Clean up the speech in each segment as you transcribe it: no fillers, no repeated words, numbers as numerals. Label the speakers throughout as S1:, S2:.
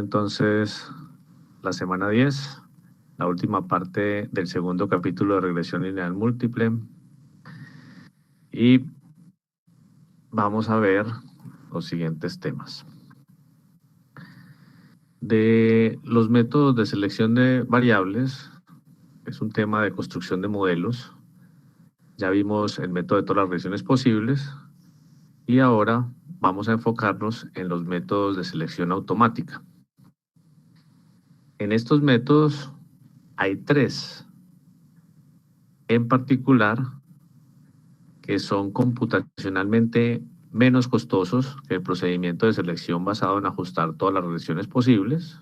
S1: Entonces, la semana 10, la última parte del segundo capítulo de regresión lineal múltiple. Y vamos a ver los siguientes temas. De los métodos de selección de variables, es un tema de construcción de modelos. Ya vimos el método de todas las regresiones posibles y ahora vamos a enfocarnos en los métodos de selección automática. En estos métodos hay tres en particular que son computacionalmente menos costosos que el procedimiento de selección basado en ajustar todas las regresiones posibles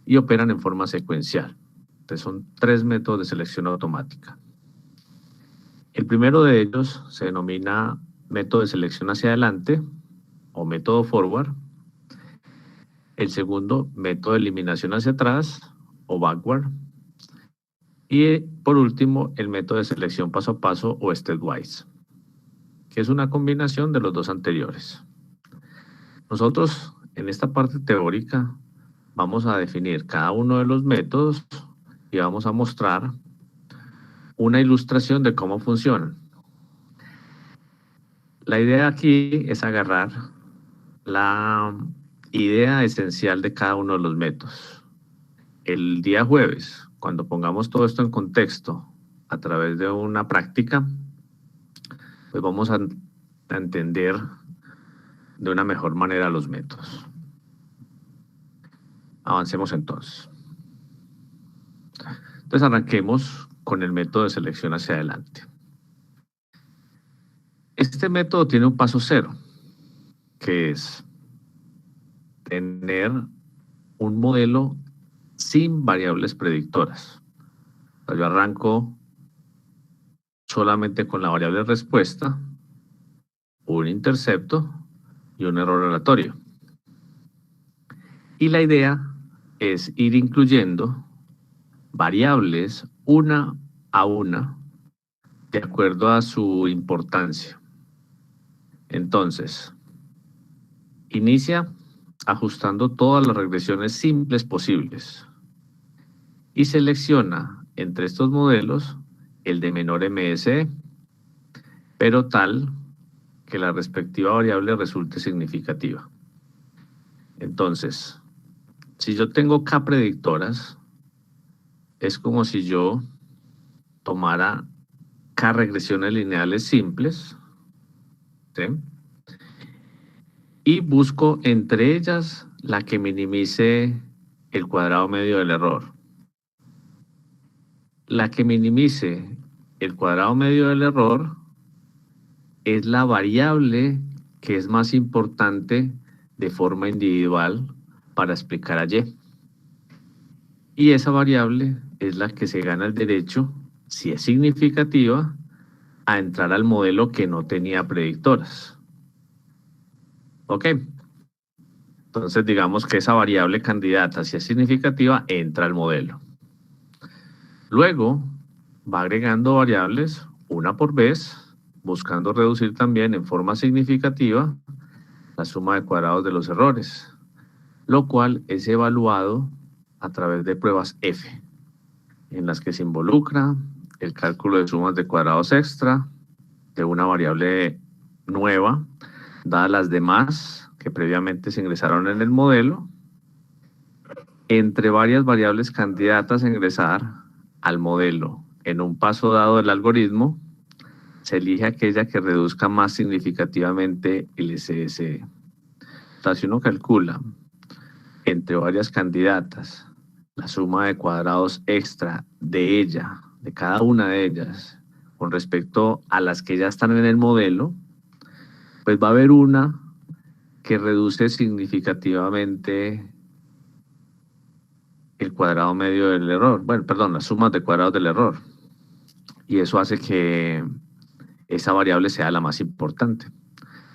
S1: y operan en forma secuencial. Entonces son tres métodos de selección automática. El primero de ellos se denomina método de selección hacia adelante o método forward. El segundo, método de eliminación hacia atrás o backward. Y por último, el método de selección paso a paso o stepwise, que es una combinación de los dos anteriores. Nosotros, en esta parte teórica, vamos a definir cada uno de los métodos y vamos a mostrar una ilustración de cómo funcionan. La idea aquí es agarrar la idea esencial de cada uno de los métodos. El día jueves, cuando pongamos todo esto en contexto a través de una práctica, pues vamos a entender de una mejor manera los métodos. Avancemos entonces. Entonces arranquemos con el método de selección hacia adelante. Este método tiene un paso cero, que es tener un modelo sin variables predictoras. O sea, yo arranco solamente con la variable respuesta, un intercepto y un error aleatorio. Y la idea es ir incluyendo variables una a una de acuerdo a su importancia. Entonces, inicia ajustando todas las regresiones simples posibles y selecciona entre estos modelos el de menor MSE, pero tal que la respectiva variable resulte significativa. Entonces, si yo tengo K predictoras, es como si yo tomara K regresiones lineales simples, ¿sí? Y busco entre ellas la que minimice el cuadrado medio del error. La que minimice el cuadrado medio del error es la variable que es más importante de forma individual para explicar a Y. Y esa variable es la que se gana el derecho, si es significativa, a entrar al modelo que no tenía predictoras. ¿Ok? Entonces digamos que esa variable candidata, si es significativa, entra al modelo. Luego va agregando variables una por vez, buscando reducir también en forma significativa la suma de cuadrados de los errores, lo cual es evaluado a través de pruebas F, en las que se involucra el cálculo de sumas de cuadrados extra de una variable nueva, dadas las demás que previamente se ingresaron en el modelo, entre varias variables candidatas a ingresar al modelo. En un paso dado del algoritmo, se elige aquella que reduzca más significativamente el SSE. O sea, si uno calcula entre varias candidatas la suma de cuadrados extra de ella, de cada una de ellas, con respecto a las que ya están en el modelo, pues va a haber una que reduce significativamente el cuadrado medio del error. Bueno, perdón, las sumas de cuadrados del error. Y eso hace que esa variable sea la más importante.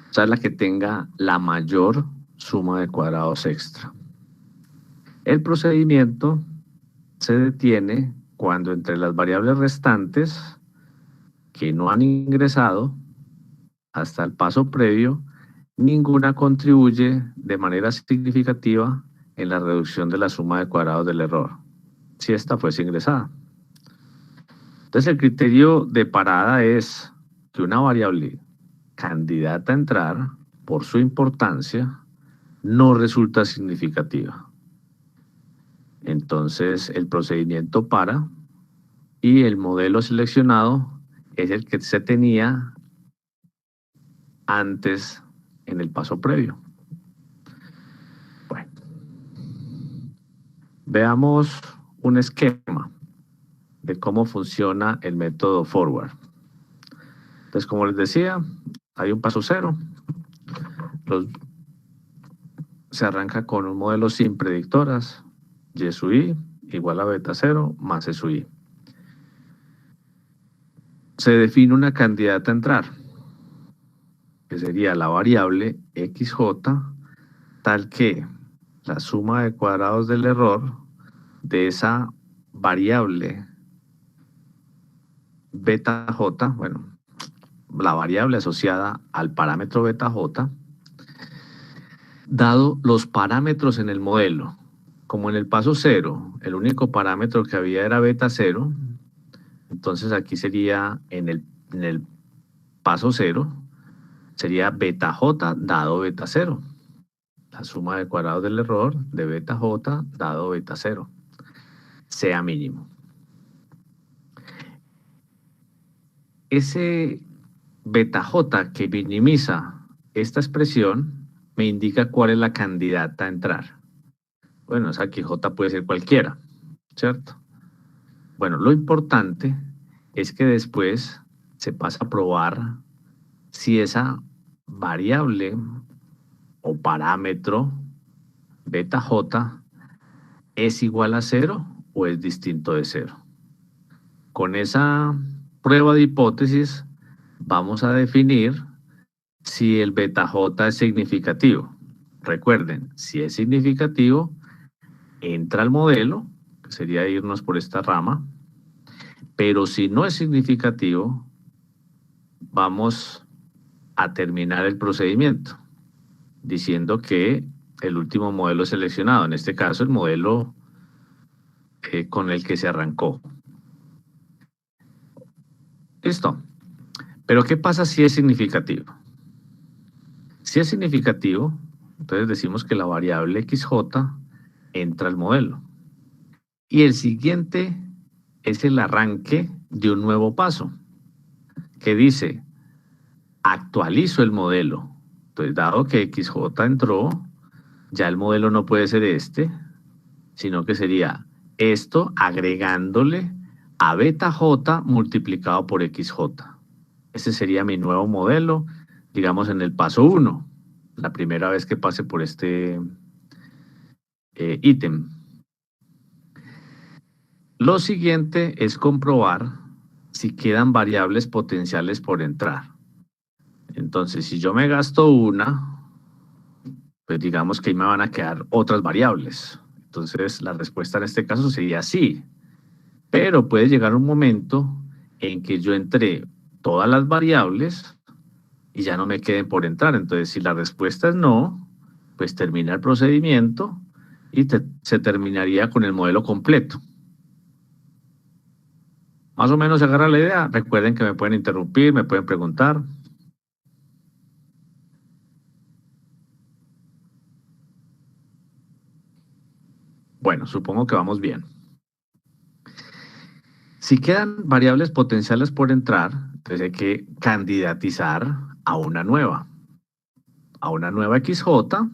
S1: O sea, la que tenga la mayor suma de cuadrados extra. El procedimiento se detiene cuando entre las variables restantes que no han ingresado hasta el paso previo, ninguna contribuye de manera significativa en la reducción de la suma de cuadrados del error, si esta fuese ingresada. Entonces el criterio de parada es que una variable candidata a entrar, por su importancia, no resulta significativa. Entonces el procedimiento para y el modelo seleccionado es el que se tenía antes en el paso previo. Bueno, veamos un esquema de cómo funciona el método forward. Entonces, como les decía, hay un paso cero. Se arranca con un modelo sin predictoras, y sub i igual a beta 0 más e sub i. Se define una candidata a entrar, que sería la variable xj, tal que la suma de cuadrados del error de esa variable beta j, bueno, la variable asociada al parámetro beta j, dado los parámetros en el modelo. Como en el paso 0, el único parámetro que había era beta 0, entonces aquí sería en el paso 0, sería beta j dado beta 0. La suma de cuadrados del error de beta j dado beta 0, sea mínimo. Ese beta j que minimiza esta expresión me indica cuál es la candidata a entrar. Bueno, esa aquí j puede ser cualquiera, ¿cierto? Bueno, lo importante es que después se pasa a probar si esa variable o parámetro beta j es igual a 0 o es distinto de 0. Con esa prueba de hipótesis vamos a definir si el beta j es significativo. Recuerden, si es significativo, entra al modelo, que sería irnos por esta rama, pero si no es significativo, vamos a terminar el procedimiento diciendo que el último modelo seleccionado, en este caso el modelo con el que se arrancó. Listo. Pero ¿qué pasa si es significativo? Si es significativo, entonces decimos que la variable xj entra al modelo. Y el siguiente es el arranque de un nuevo paso, que dice, actualizo el modelo. Entonces, dado que xj entró, ya el modelo no puede ser este, sino que sería esto agregándole a beta j multiplicado por xj. Ese sería mi nuevo modelo, digamos en el paso 1, la primera vez que pase por este ítem. Lo siguiente es comprobar si quedan variables potenciales por entrar. Entonces, si yo me gasto una, pues digamos que ahí me van a quedar otras variables. Entonces, la respuesta en este caso sería sí. Pero puede llegar un momento en que yo entré todas las variables y ya no me queden por entrar. Entonces, si la respuesta es no, pues termina el procedimiento y se terminaría con el modelo completo. Más o menos se agarra la idea. Recuerden que me pueden interrumpir, me pueden preguntar. Bueno, supongo que vamos bien. Si quedan variables potenciales por entrar, entonces hay que candidatizar a una nueva xj,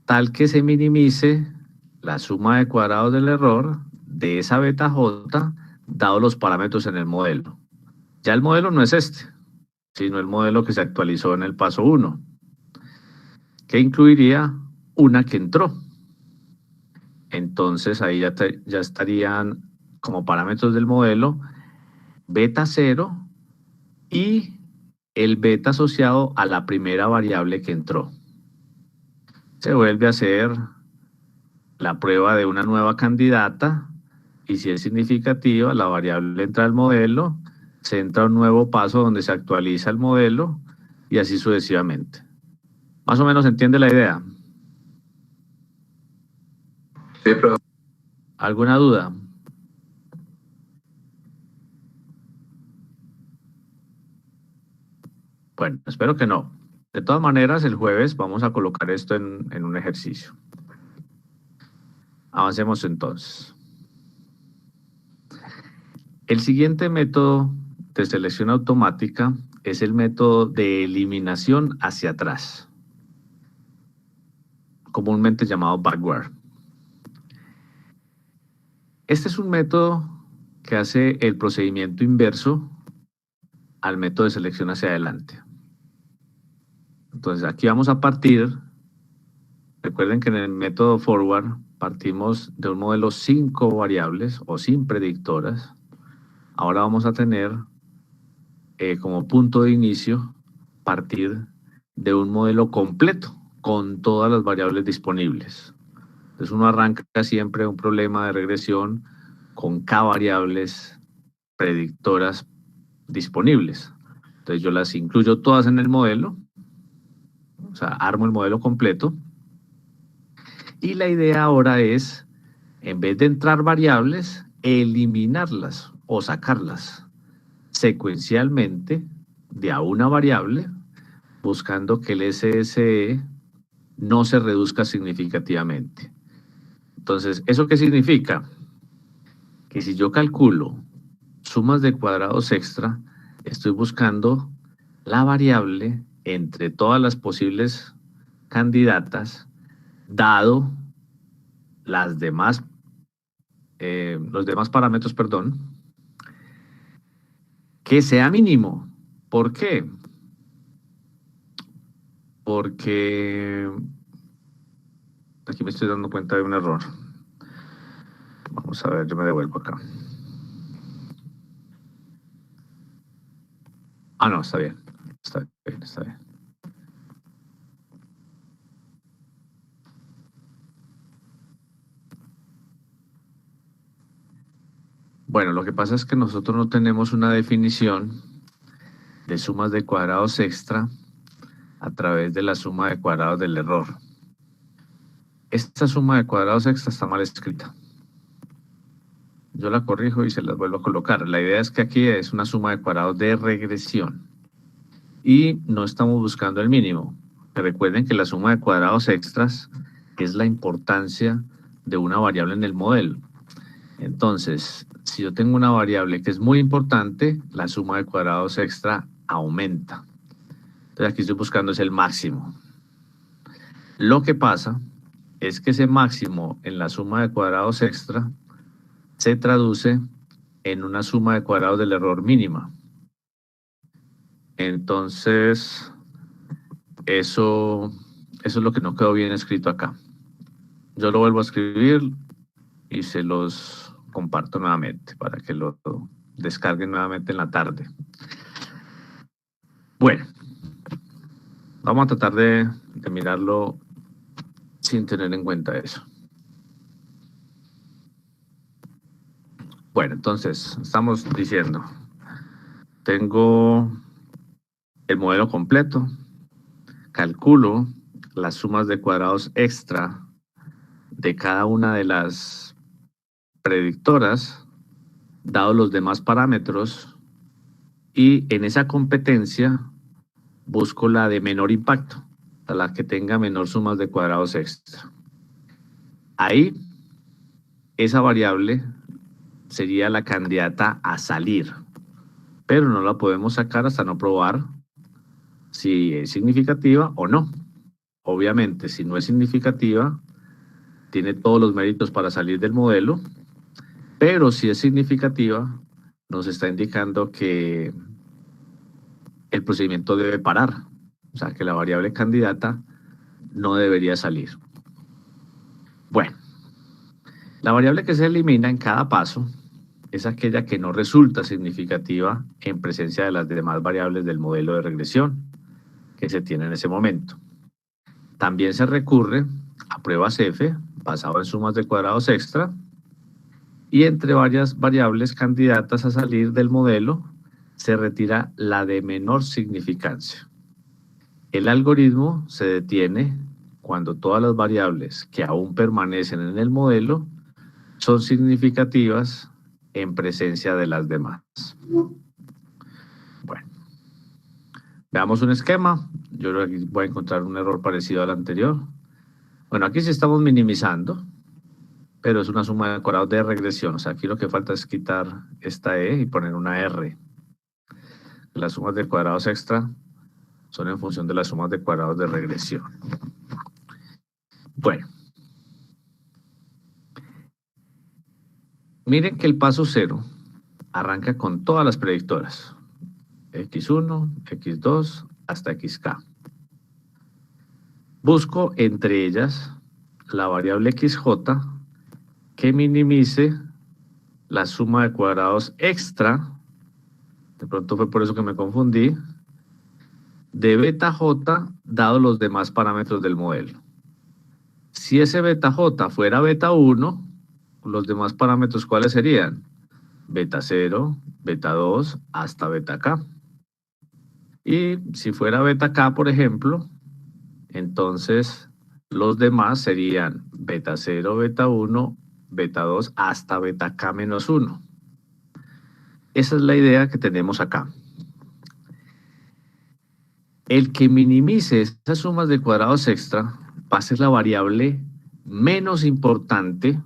S1: tal que se minimice la suma de cuadrados del error de esa beta j, dado los parámetros en el modelo. Ya el modelo no es este, sino el modelo que se actualizó en el paso 1, que incluiría una que entró. Entonces ahí ya estarían como parámetros del modelo beta 0 y el beta asociado a la primera variable que entró. Se vuelve a hacer la prueba de una nueva candidata y si es significativa, la variable entra al modelo, se entra a un nuevo paso donde se actualiza el modelo y así sucesivamente. Más o menos entiende la idea.
S2: Sí, profesor.
S1: ¿Alguna duda? Bueno, espero que no. De todas maneras, el jueves vamos a colocar esto en un ejercicio. Avancemos entonces. El siguiente método de selección automática es el método de eliminación hacia atrás, comúnmente llamado backward. Este es un método que hace el procedimiento inverso al método de selección hacia adelante. Entonces aquí vamos a partir, recuerden que en el método forward partimos de un modelo 5 variables o sin predictoras. Ahora vamos a tener como punto de inicio partir de un modelo completo con todas las variables disponibles. Entonces uno arranca siempre un problema de regresión con K variables predictoras disponibles. Entonces yo las incluyo todas en el modelo, o sea, armo el modelo completo. Y la idea ahora es, en vez de entrar variables, eliminarlas o sacarlas secuencialmente de a una variable, buscando que el SSE no se reduzca significativamente. Entonces, ¿eso qué significa? Que si yo calculo sumas de cuadrados extra, estoy buscando la variable entre todas las posibles candidatas, dado los demás parámetros, que sea mínimo. ¿Por qué? Porque aquí me estoy dando cuenta de un error. Vamos a ver, yo me devuelvo acá. Ah, no, está bien. Está bien, está bien. Bueno, lo que pasa es que nosotros no tenemos una definición de sumas de cuadrados extra a través de la suma de cuadrados del error. Esta suma de cuadrados extra está mal escrita. Yo la corrijo y se las vuelvo a colocar. La idea es que aquí es una suma de cuadrados de regresión. Y no estamos buscando el mínimo. Recuerden que la suma de cuadrados extras es la importancia de una variable en el modelo. Entonces, si yo tengo una variable que es muy importante, la suma de cuadrados extra aumenta. Entonces aquí estoy buscando es el máximo. Lo que pasa es que ese máximo en la suma de cuadrados extra se traduce en una suma de cuadrados del error mínima. Entonces, eso es lo que no quedó bien escrito acá. Yo lo vuelvo a escribir y se los comparto nuevamente para que lo descarguen nuevamente en la tarde. Bueno, vamos a tratar de mirarlo sin tener en cuenta eso. Bueno, entonces, estamos diciendo, tengo el modelo completo, calculo las sumas de cuadrados extra de cada una de las predictoras, dados los demás parámetros, y en esa competencia busco la de menor impacto, la que tenga menor sumas de cuadrados extra. Ahí, esa variable sería la candidata a salir, pero no la podemos sacar hasta no probar si es significativa o no. Obviamente, si no es significativa, tiene todos los méritos para salir del modelo, pero si es significativa, nos está indicando que el procedimiento debe parar, o sea, que la variable candidata no debería salir. Bueno, la variable que se elimina en cada paso es aquella que no resulta significativa en presencia de las demás variables del modelo de regresión que se tiene en ese momento. También se recurre a pruebas F, basado en sumas de cuadrados extra, y entre varias variables candidatas a salir del modelo, se retira la de menor significancia. El algoritmo se detiene cuando todas las variables que aún permanecen en el modelo son significativas en presencia de las demás. Bueno, veamos un esquema. Yo creo que aquí voy a encontrar un error parecido al anterior. Bueno, aquí sí estamos minimizando, pero es una suma de cuadrados de regresión. O sea, aquí lo que falta es quitar esta E y poner una R. Las sumas de cuadrados extra son en función de las sumas de cuadrados de regresión. Bueno. Miren que el paso 0 arranca con todas las predictoras. X1, X2, hasta XK. Busco entre ellas la variable XJ que minimice la suma de cuadrados extra, de pronto fue por eso que me confundí, de beta J dado los demás parámetros del modelo. Si ese beta J fuera beta 1, los demás parámetros ¿cuáles serían? Beta 0, beta 2, hasta beta K. Y si fuera beta K, por ejemplo, entonces los demás serían beta 0, beta 1, beta 2, hasta beta K menos 1. Esa es la idea que tenemos acá. El que minimice esas sumas de cuadrados extra va a ser la variable menos importante,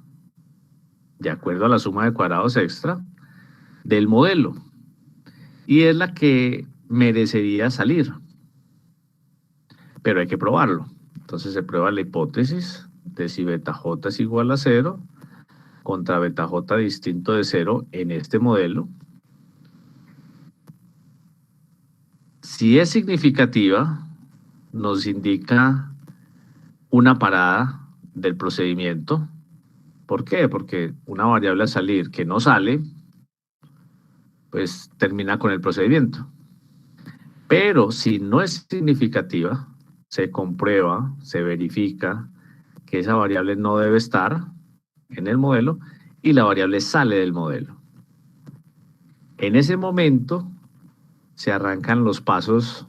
S1: de acuerdo a la suma de cuadrados extra, del modelo. Y es la que merecería salir. Pero hay que probarlo. Entonces se prueba la hipótesis de si beta J es igual a 0 contra beta J distinto de 0 en este modelo. Si es significativa, nos indica una parada del procedimiento. ¿Por qué? Porque una variable a salir que no sale, pues termina con el procedimiento. Pero si no es significativa, se comprueba, se verifica que esa variable no debe estar en el modelo y la variable sale del modelo. En ese momento se arrancan los pasos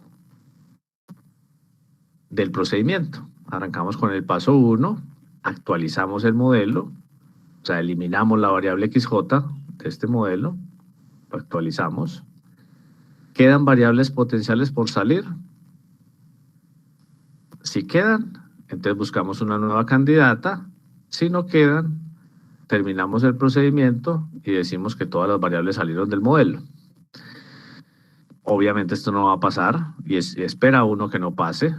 S1: del procedimiento. Arrancamos con el paso 1, actualizamos el modelo, o sea, eliminamos la variable XJ de este modelo, lo actualizamos. ¿Quedan variables potenciales por salir? Si quedan, entonces buscamos una nueva candidata. Si no quedan, terminamos el procedimiento y decimos que todas las variables salieron del modelo. Obviamente esto no va a pasar y espera uno que no pase,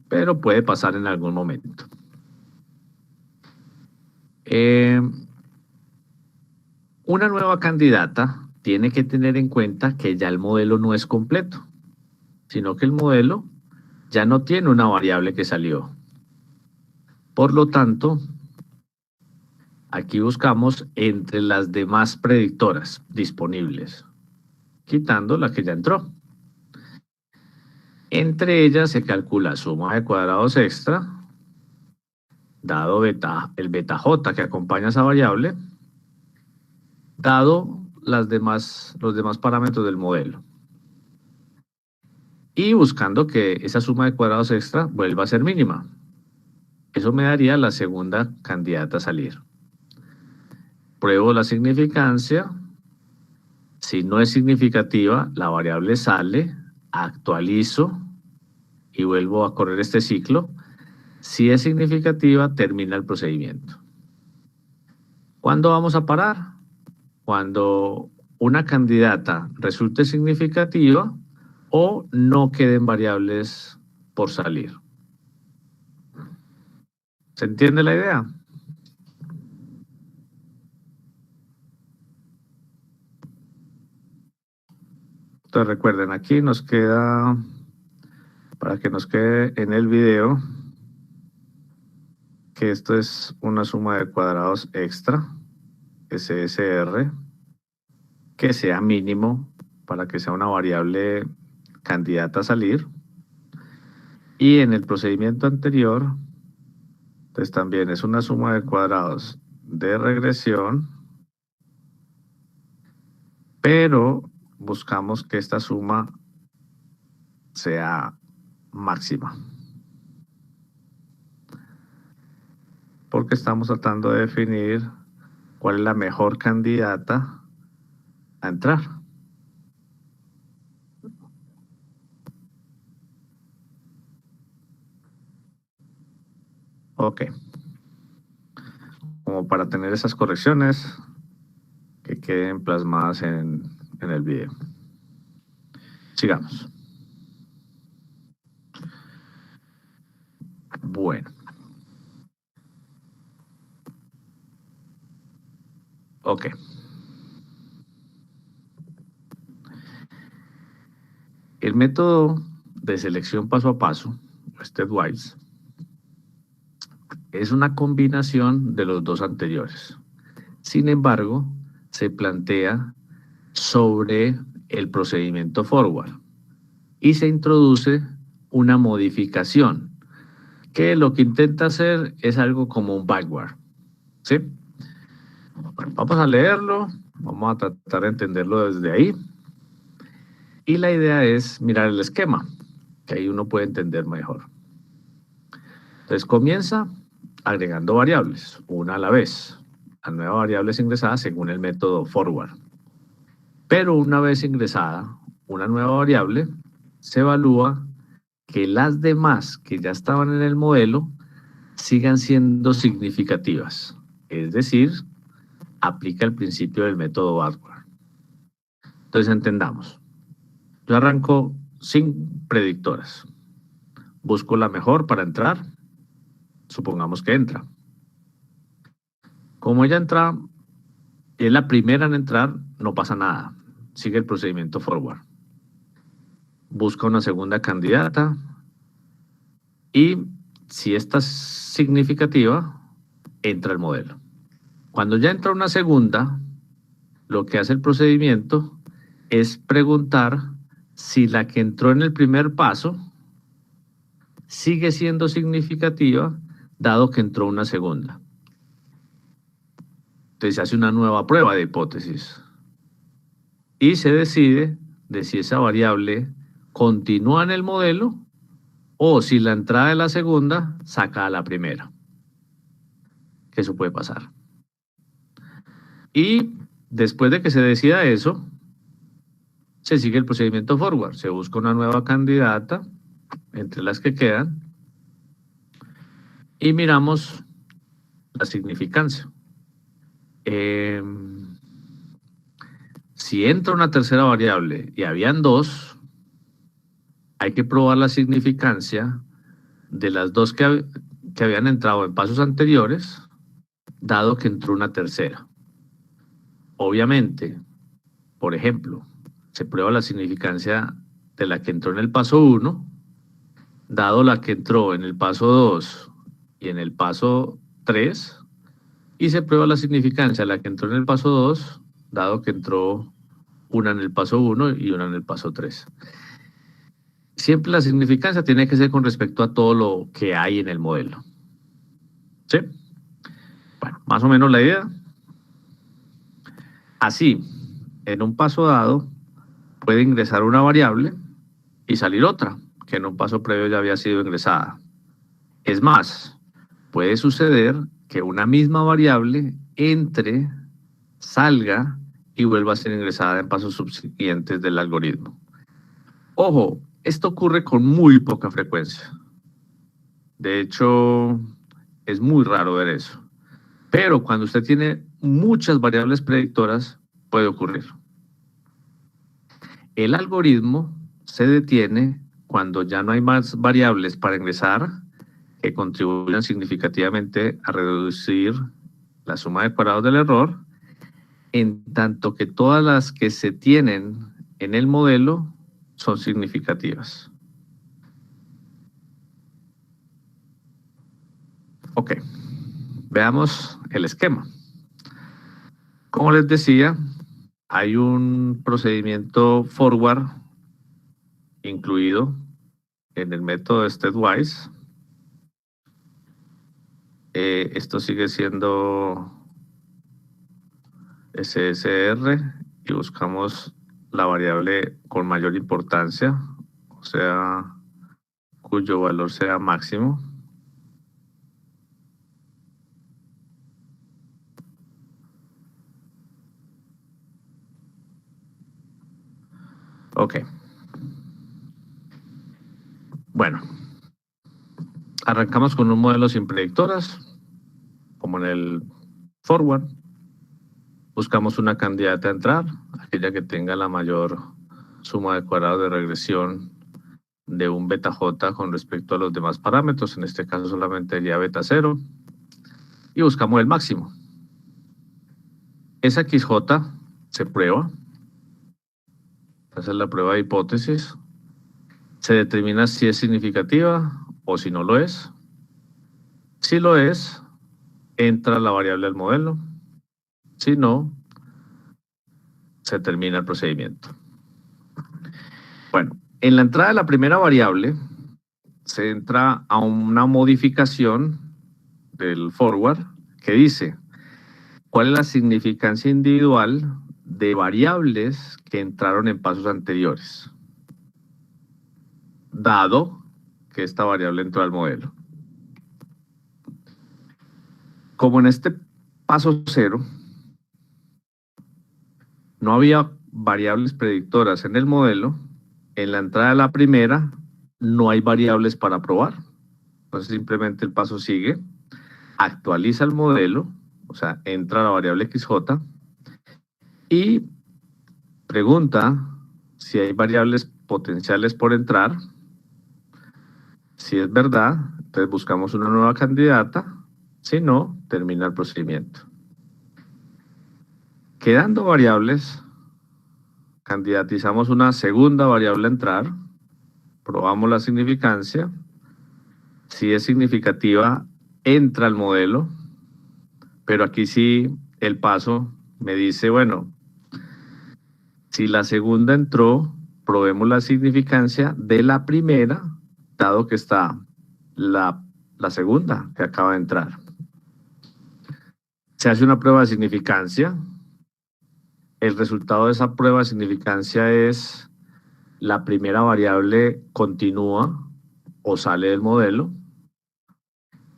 S1: pero puede pasar en algún momento. Una nueva candidata tiene que tener en cuenta que ya el modelo no es completo, sino que el modelo ya no tiene una variable que salió. Por lo tanto, aquí buscamos entre las demás predictoras disponibles, quitando la que ya entró. Entre ellas se calcula suma de cuadrados extra, dado el beta J que acompaña esa variable, dado los demás parámetros del modelo. Y buscando que esa suma de cuadrados extra vuelva a ser mínima. Eso me daría la segunda candidata a salir. Pruebo la significancia. Si no es significativa, la variable sale, actualizo y vuelvo a correr este ciclo. Si es significativa, termina el procedimiento. ¿Cuándo vamos a parar? Cuando una candidata resulte significativa o no queden variables por salir. ¿Se entiende la idea? Entonces recuerden, aquí nos queda, para que nos quede en el video, que esto es una suma de cuadrados extra, SSR, que sea mínimo para que sea una variable candidata a salir. Y en el procedimiento anterior, pues también es una suma de cuadrados de regresión, pero buscamos que esta suma sea máxima. porque estamos tratando de definir cuál es la mejor candidata a entrar. Ok. Como para tener esas correcciones que queden plasmadas en el video. Sigamos. Bueno. Ok. El método de selección paso a paso, stepwise, es una combinación de los dos anteriores. Sin embargo, se plantea sobre el procedimiento forward y se introduce una modificación que lo que intenta hacer es algo como un backward. ¿Sí? Bueno, vamos a leerlo, vamos a tratar de entenderlo desde ahí. Y la idea es mirar el esquema, que ahí uno puede entender mejor. Entonces comienza agregando variables, una a la vez. La nueva variable es ingresada según el método forward. Pero una vez ingresada una nueva variable, se evalúa que las demás que ya estaban en el modelo sigan siendo significativas. Es decir, aplica el principio del método backward. Entonces entendamos. Yo arranco sin predictoras. Busco la mejor para entrar. Supongamos que entra. Como ella entra, es la primera en entrar, no pasa nada. Sigue el procedimiento forward. Busca una segunda candidata y si esta es significativa, entra el modelo. Cuando ya entra una segunda, lo que hace el procedimiento es preguntar si la que entró en el primer paso sigue siendo significativa dado que entró una segunda. Entonces se hace una nueva prueba de hipótesis y se decide de si esa variable continúa en el modelo o si la entrada de la segunda saca a la primera. Que eso puede pasar. Y después de que se decida eso, se sigue el procedimiento forward. Se busca una nueva candidata entre las que quedan y miramos la significancia. Si entra una tercera variable y habían dos, hay que probar la significancia de las dos que habían entrado en pasos anteriores, dado que entró una tercera. Obviamente, por ejemplo, se prueba la significancia de la que entró en el paso 1, dado la que entró en el paso 2 y en el paso 3, y se prueba la significancia de la que entró en el paso 2, dado que entró una en el paso 1 y una en el paso 3. Siempre la significancia tiene que ser con respecto a todo lo que hay en el modelo. ¿Sí? Bueno, más o menos la idea. Así, en un paso dado, puede ingresar una variable y salir otra, que en un paso previo ya había sido ingresada. Es más, puede suceder que una misma variable entre, salga y vuelva a ser ingresada en pasos subsiguientes del algoritmo. Ojo, esto ocurre con muy poca frecuencia. De hecho, es muy raro ver eso. Pero cuando usted tiene muchas variables predictoras, puede ocurrir. El algoritmo se detiene cuando ya no hay más variables para ingresar que contribuyan significativamente a reducir la suma de cuadrados del error, en tanto que todas las que se tienen en el modelo son significativas. Ok, veamos el esquema. Como les decía, hay un procedimiento forward incluido en el método stepwise. Esto sigue siendo SSR y buscamos la variable con mayor importancia, o sea, cuyo valor sea máximo. Ok. Bueno, arrancamos con un modelo sin predictoras, como en el forward. Buscamos una candidata a entrar, aquella que tenga la mayor suma de cuadrados de regresión de un beta J con respecto a los demás parámetros, en este caso solamente sería beta 0, y buscamos el máximo. Esa XJ se prueba, esa es la prueba de hipótesis, se determina si es significativa o si no lo es. Si lo es, entra la variable al modelo, si no, se termina el procedimiento. Bueno, en la entrada de la primera variable se entra a una modificación del forward que dice cuál es la significancia individual de variables que entraron en pasos anteriores, dado que esta variable entró al modelo. Como en este paso 0 no había variables predictoras en el modelo, en la entrada de la primera no hay variables para probar. Entonces simplemente el paso sigue, actualiza el modelo, o sea, entra la variable XJ y pregunta si hay variables potenciales por entrar. Si es verdad, entonces buscamos una nueva candidata. Si no, termina el procedimiento. Quedando variables, candidatizamos una segunda variable a entrar, probamos la significancia. Si es significativa, entra al modelo, pero aquí sí el paso me dice, bueno, si la segunda entró, probemos la significancia de la primera, dado que está la segunda que acaba de entrar. Se hace una prueba de significancia. El resultado de esa prueba de significancia es la primera variable continúa o sale del modelo.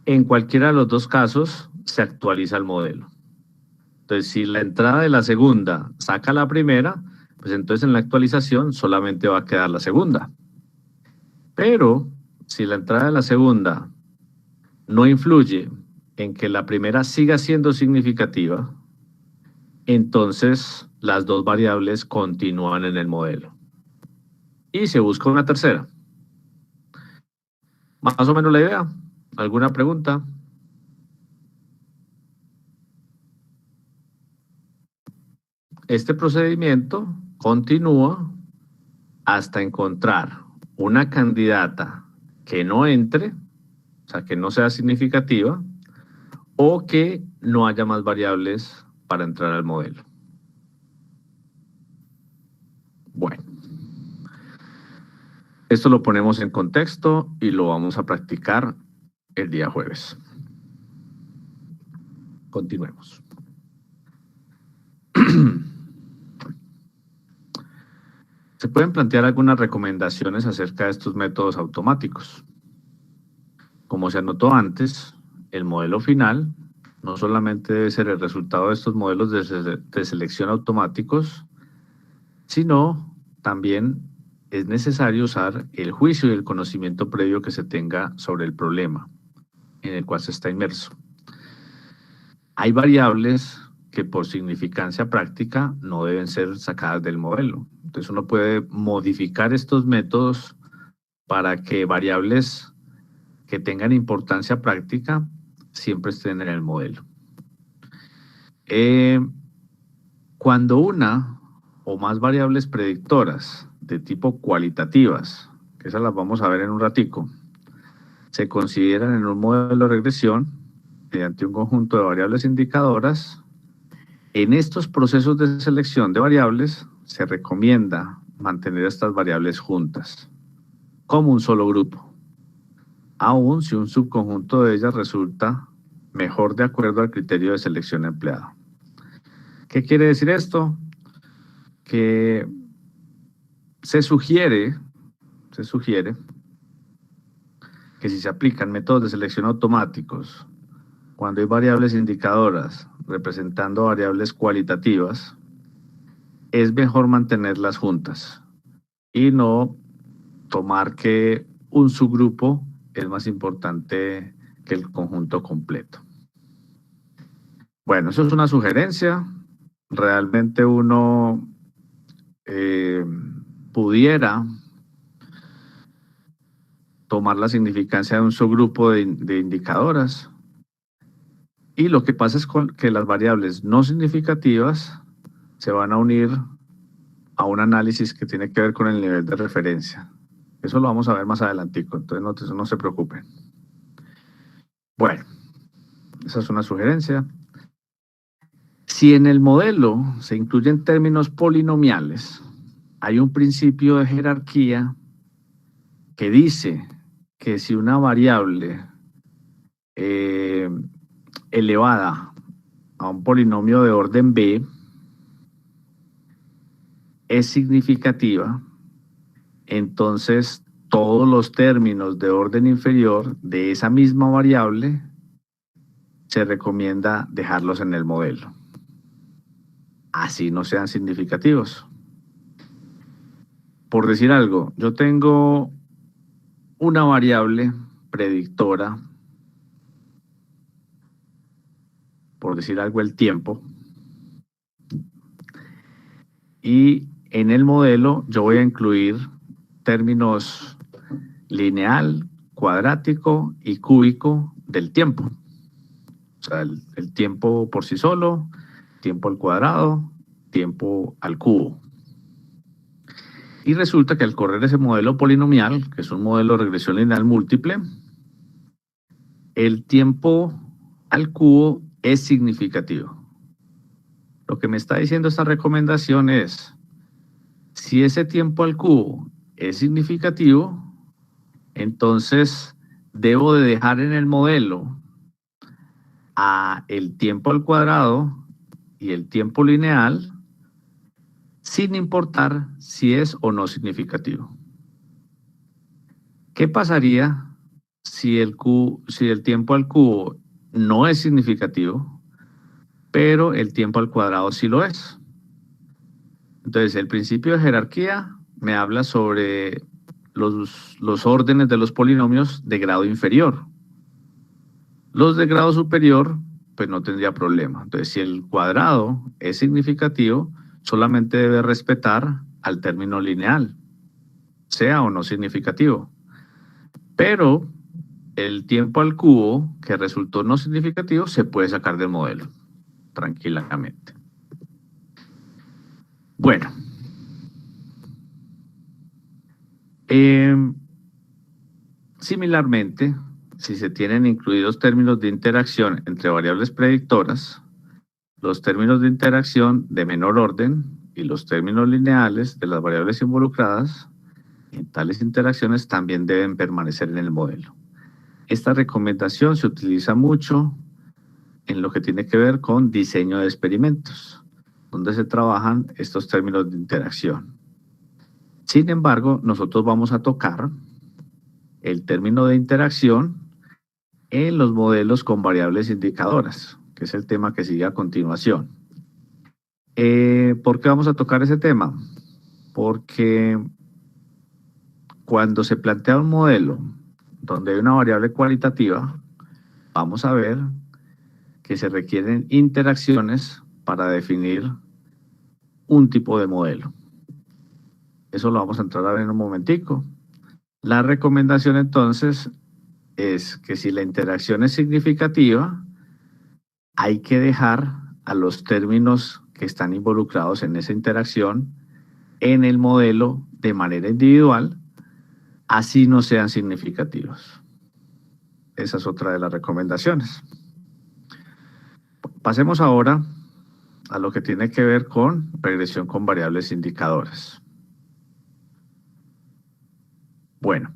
S1: En cualquiera de los dos casos se actualiza el modelo. Entonces, si la entrada de la segunda saca la primera, pues entonces en la actualización solamente va a quedar la segunda. Pero si la entrada de la segunda no influye en que la primera siga siendo significativa, entonces las dos variables continúan en el modelo. Y se busca una tercera. Más o menos la idea. ¿Alguna pregunta? Este procedimiento continúa hasta encontrar una candidata que no entre, o sea, que no sea significativa, o que no haya más variables para entrar al modelo. Bueno, esto lo ponemos en contexto y lo vamos a practicar el día jueves. Continuemos. Se pueden plantear algunas recomendaciones acerca de estos métodos automáticos. Como se anotó antes, el modelo final no solamente debe ser el resultado de estos modelos de selección automáticos, sino también es necesario usar el juicio y el conocimiento previo que se tenga sobre el problema en el cual se está inmerso. Hay variables que por significancia práctica no deben ser sacadas del modelo. Entonces uno puede modificar estos métodos para que variables que tengan importancia práctica siempre estén en el modelo. Cuando una o más variables predictoras de tipo cualitativas, que esas las vamos a ver en un ratico, se consideran en un modelo de regresión mediante un conjunto de variables indicadoras, en estos procesos de selección de variables se recomienda mantener estas variables juntas, como un solo grupo, aun si un subconjunto de ellas resulta mejor de acuerdo al criterio de selección empleado. ¿Qué quiere decir esto? Que se sugiere que si se aplican métodos de selección automáticos, cuando hay variables indicadoras representando variables cualitativas, es mejor mantenerlas juntas, y no tomar que un subgrupo es más importante que el conjunto completo. Bueno, eso es una sugerencia. Realmente uno pudiera tomar la significancia de un subgrupo de indicadoras. Y lo que pasa es que las variables no significativas se van a unir a un análisis que tiene que ver con el nivel de referencia. Eso lo vamos a ver más adelantico, entonces no se preocupen. Bueno, esa es una sugerencia. Si en el modelo se incluyen términos polinomiales, hay un principio de jerarquía que dice que si una variable elevada a un polinomio de orden B es significativa, entonces todos los términos de orden inferior de esa misma variable se recomienda dejarlos en el modelo, así no sean significativos. Por decir algo, yo tengo una variable predictora, por decir algo, el tiempo, y en el modelo yo voy a incluir términos lineal, cuadrático y cúbico del tiempo. O sea, el tiempo por sí solo, tiempo al cuadrado, tiempo al cubo. Y resulta que al correr ese modelo polinomial, que es un modelo de regresión lineal múltiple, el tiempo al cubo es significativo. Lo que me está diciendo esta recomendación es, si ese tiempo al cubo es significativo, entonces debo de dejar en el modelo a el tiempo al cuadrado y el tiempo lineal sin importar si es o no significativo. ¿Qué pasaría si el tiempo al cubo no es significativo, pero el tiempo al cuadrado sí lo es? Entonces, el principio de jerarquía me habla sobre los órdenes de los polinomios de grado inferior. Los de grado superior, pues no tendría problema. Entonces, si el cuadrado es significativo, solamente debe respetar al término lineal, sea o no significativo. Pero el tiempo al cubo, que resultó no significativo, se puede sacar del modelo tranquilamente. Bueno. Similarmente, si se tienen incluidos términos de interacción entre variables predictoras, los términos de interacción de menor orden y los términos lineales de las variables involucradas en tales interacciones también deben permanecer en el modelo. Esta recomendación se utiliza mucho en lo que tiene que ver con diseño de experimentos, donde se trabajan estos términos de interacción. Sin embargo, nosotros vamos a tocar el término de interacción en los modelos con variables indicadoras, que es el tema que sigue a continuación. ¿Por qué vamos a tocar ese tema? Porque cuando se plantea un modelo donde hay una variable cualitativa, vamos a ver que se requieren interacciones para definir un tipo de modelo. Eso lo vamos a entrar a ver en un momentico. La recomendación entonces es que si la interacción es significativa, hay que dejar a los términos que están involucrados en esa interacción en el modelo de manera individual, así no sean significativos. Esa es otra de las recomendaciones. Pasemos ahora a lo que tiene que ver con regresión con variables indicadoras. Bueno,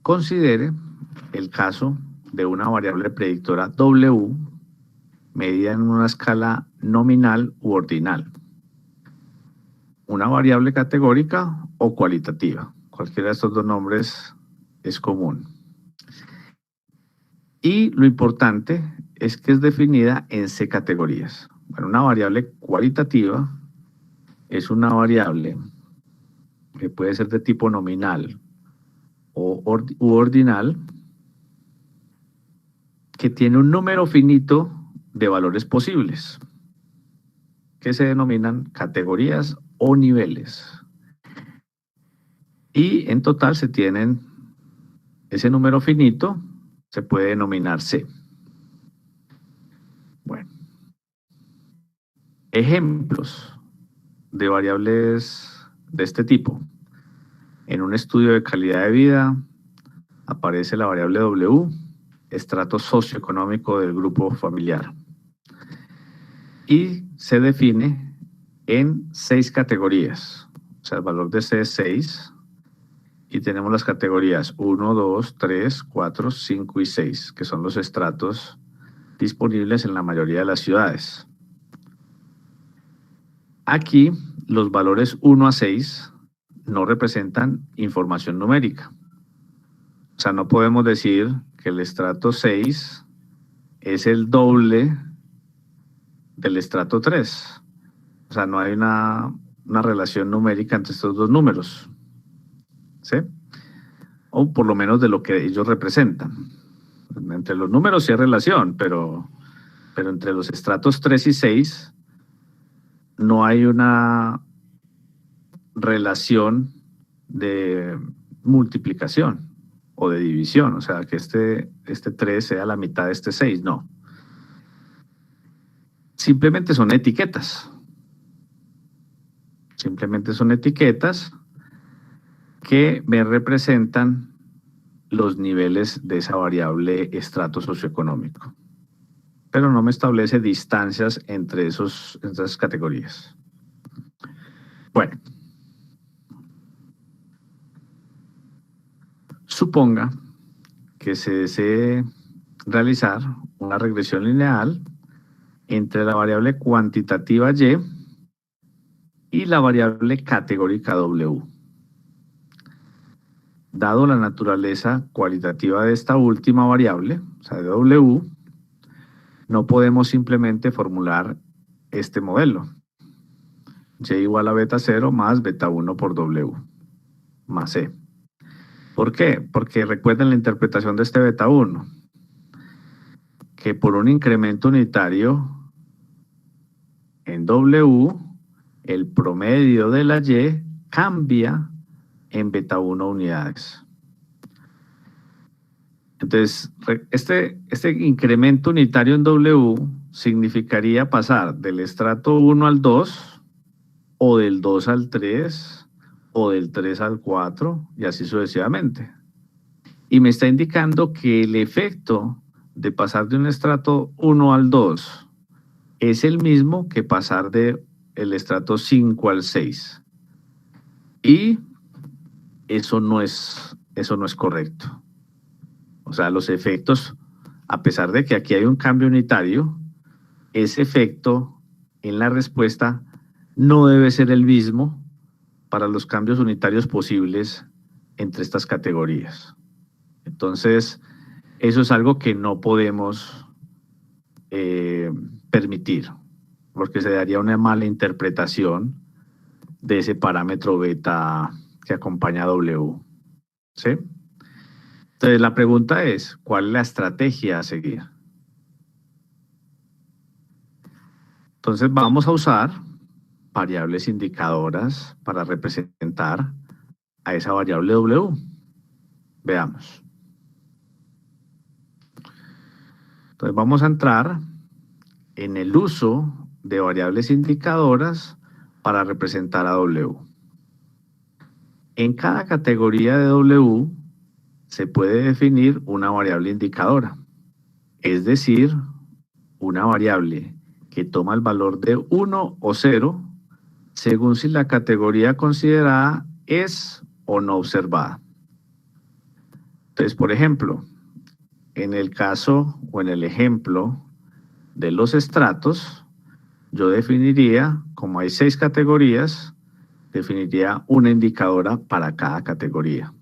S1: considere el caso de una variable predictora W medida en una escala nominal u ordinal, una variable categórica o cualitativa. Cualquiera de estos dos nombres es común. Y lo importante es que es definida en C categorías. Bueno, una variable cualitativa es una variable que puede ser de tipo nominal u ordinal, que tiene un número finito de valores posibles, que se denominan categorías o niveles. Y en total se tienen ese número finito, se puede denominar C. Bueno, ejemplos de variables de este tipo. En un estudio de calidad de vida aparece la variable W, estrato socioeconómico del grupo familiar. Y se define en 6 categorías. O sea, el valor de C es 6. Y tenemos las categorías 1, 2, 3, 4, 5 y 6, que son los estratos disponibles en la mayoría de las ciudades. Aquí, los valores 1 a 6 no representan información numérica. O sea, no podemos decir que el estrato 6 es el doble del estrato 3. O sea, no hay una relación numérica entre estos dos números, ¿sí? O por lo menos de lo que ellos representan. Entre los números sí hay relación, pero entre los estratos 3 y 6 no hay una relación de multiplicación o de división, o sea, que este 3 sea la mitad de este 6, no. Simplemente son etiquetas. Simplemente son etiquetas que me representan los niveles de esa variable estrato socioeconómico. Pero no me establece distancias entre esas categorías. Bueno, suponga que se desee realizar una regresión lineal entre la variable cuantitativa y la variable categórica W. Dado la naturaleza cualitativa de esta última variable, o sea, de W, no podemos simplemente formular este modelo. Y igual a beta 0 más beta 1 por W, más C. ¿Por qué? Porque recuerden la interpretación de este beta 1, que por un incremento unitario en W, el promedio de la Y cambia en beta 1 unidades. Entonces, este incremento unitario en W significaría pasar del estrato 1 al 2, o del 2 al 3, o del 3 al 4, y así sucesivamente. Y me está indicando que el efecto de pasar de un estrato 1 al 2 es el mismo que pasar del estrato 5 al 6. Y eso no es correcto. O sea, los efectos, a pesar de que aquí hay un cambio unitario, ese efecto en la respuesta no debe ser el mismo para los cambios unitarios posibles entre estas categorías. Entonces, eso es algo que no podemos permitir, porque se daría una mala interpretación de ese parámetro beta que acompaña a W. ¿Sí? Entonces, la pregunta es, ¿cuál es la estrategia a seguir? Entonces, vamos a usar variables indicadoras para representar a esa variable W. Veamos. Entonces, vamos a entrar en el uso de variables indicadoras para representar a W. En cada categoría de W se puede definir una variable indicadora, es decir, una variable que toma el valor de 1 o 0 según si la categoría considerada es o no observada. Entonces, por ejemplo, en el caso o en el ejemplo de los estratos, yo definiría, como hay 6 categorías, definiría una indicadora para cada categoría.